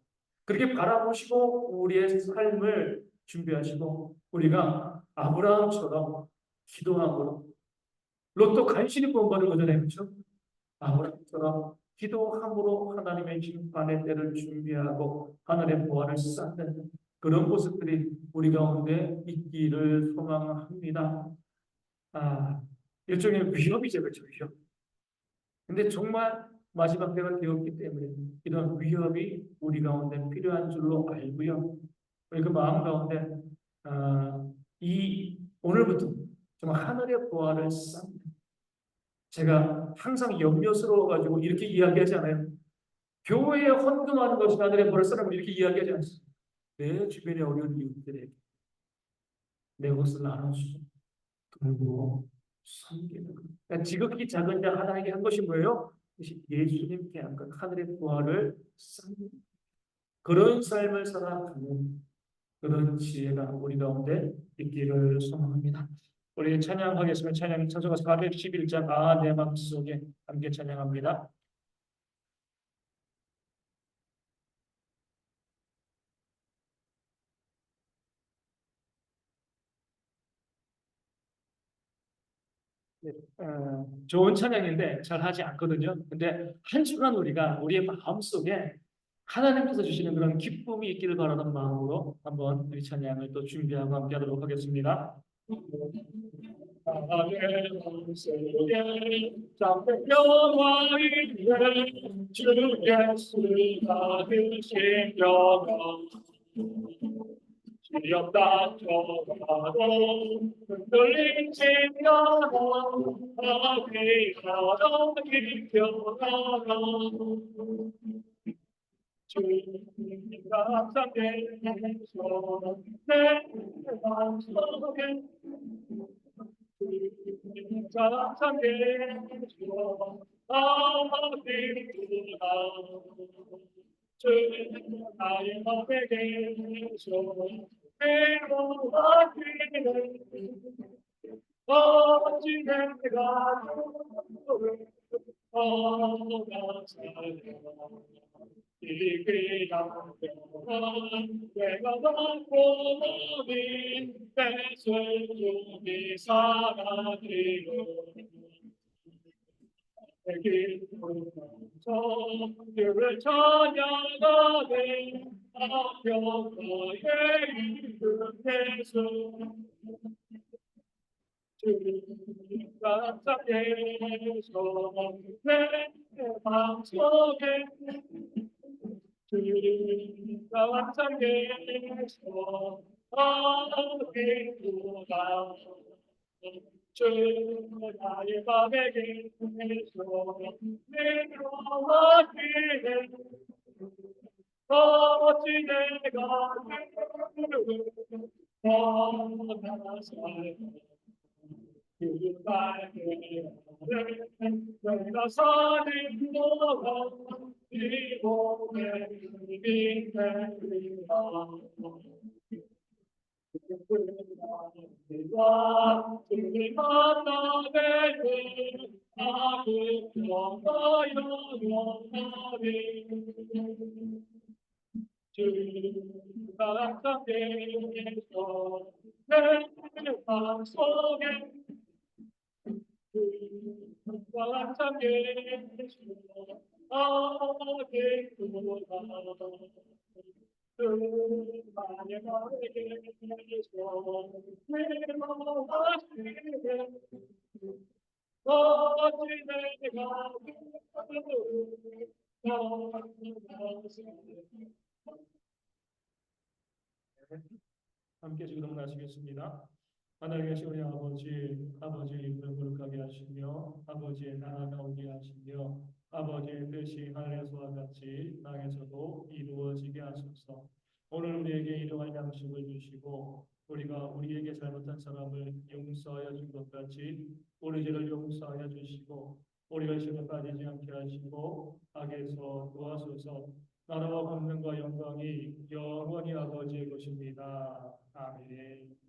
그렇게 바라보시고 우리의 삶을 준비하시고 우리가 아브라함처럼 기도함으로 롯도 간신히 구원받은 거잖아요, 그렇죠? 아브라함처럼 기도함으로 하나님의 심판의 때를 준비하고 하늘의 보화를 쌓는 그런 모습들이 우리 가운데 있기를 소망합니다. 일종의 위협이죠, 그렇죠? 위협. 근데 정말 마지막 때가 되었기 때문에 이런 위협이 우리 가운데 필요한 줄로 알고요. 우리 그 마음 가운데 이 오늘부터 정말 하늘의 보화를 쌓는 제가 항상 염려스러워가지고 이렇게 이야기하지 않아요. 교회에 헌금하는 것이 하늘의 보화를 쌓는 이렇게 이야기하지 않습니다. 내 주변의 어려운 이웃들에게 내 것을 나눠주고 그리고 섬기는 것. 그러니까 지극히 작은 자 하나에게 한 것이 뭐예요? 그것이 예수님께 한 것, 하늘의 부활을 쌓는 그런 삶을 살아가는 그런 지혜가 우리 가운데 있기를 소망합니다. 우리 찬양하겠습니다. 찬양 찬송가 411장 아 내 맘속에 함께 찬양합니다. 네, 좋은 찬양인데 잘 하지 않거든요. 근데 한 주간 우리가 우리의 마음속에 하나님께서 주시는 그런 기쁨이 있기를 바라는 마음으로 한번 우리 찬양을 또 준비하고 함께 하도록 하겠습니다. 하나님의 마음속에 잠깐와 있네 주 예수가 되신 영광 기억다 쳐가도 흔들리지 않아 아비가라 기켜나가 주님과 함께해서 내 마음속에 주님과 함께해서 아비구나 주님 나의 맘에 계셔 외로워지는 어찌 내가 너를 이 귀한 내가 받고 모든 뺏을 주니 사랑이로 주를 찬양하네 아평화의 이름에서 주님과 함께해서 내 마음속에 주님과 함께해서 아기구나 주 나의 맘에 계셔 내려와기는 어찌 내가 떠나서 내가 사는 동안 이 몸에 힘이 되리라 주님 만나면 아무 평화여 영원하리 주님과 함께해서 내 마음속에 주님과 함께해서 아기구나 나의 마음에 계셔 외로워하시네 어찌 내가 함께 기도하시겠습니다. 하나님 계신 우리 아버지의 이름을 거룩하게 하시며 아버지의 나라가 오게 하시며 아버지의 뜻이 하늘에서와 같이 땅에서도 이루어지게 하소서. 오늘 우리에게 일용할 양식을 주시고 우리가 우리에게 잘못한 사람을 용서하여 준 것 같이 우리 죄를 용서하여 주시고 우리가 시험에 빠지지 않게 하시고 악에서 도와소서. 나라와 권능과 영광이 영원히 아버지의 것입니다. 아멘.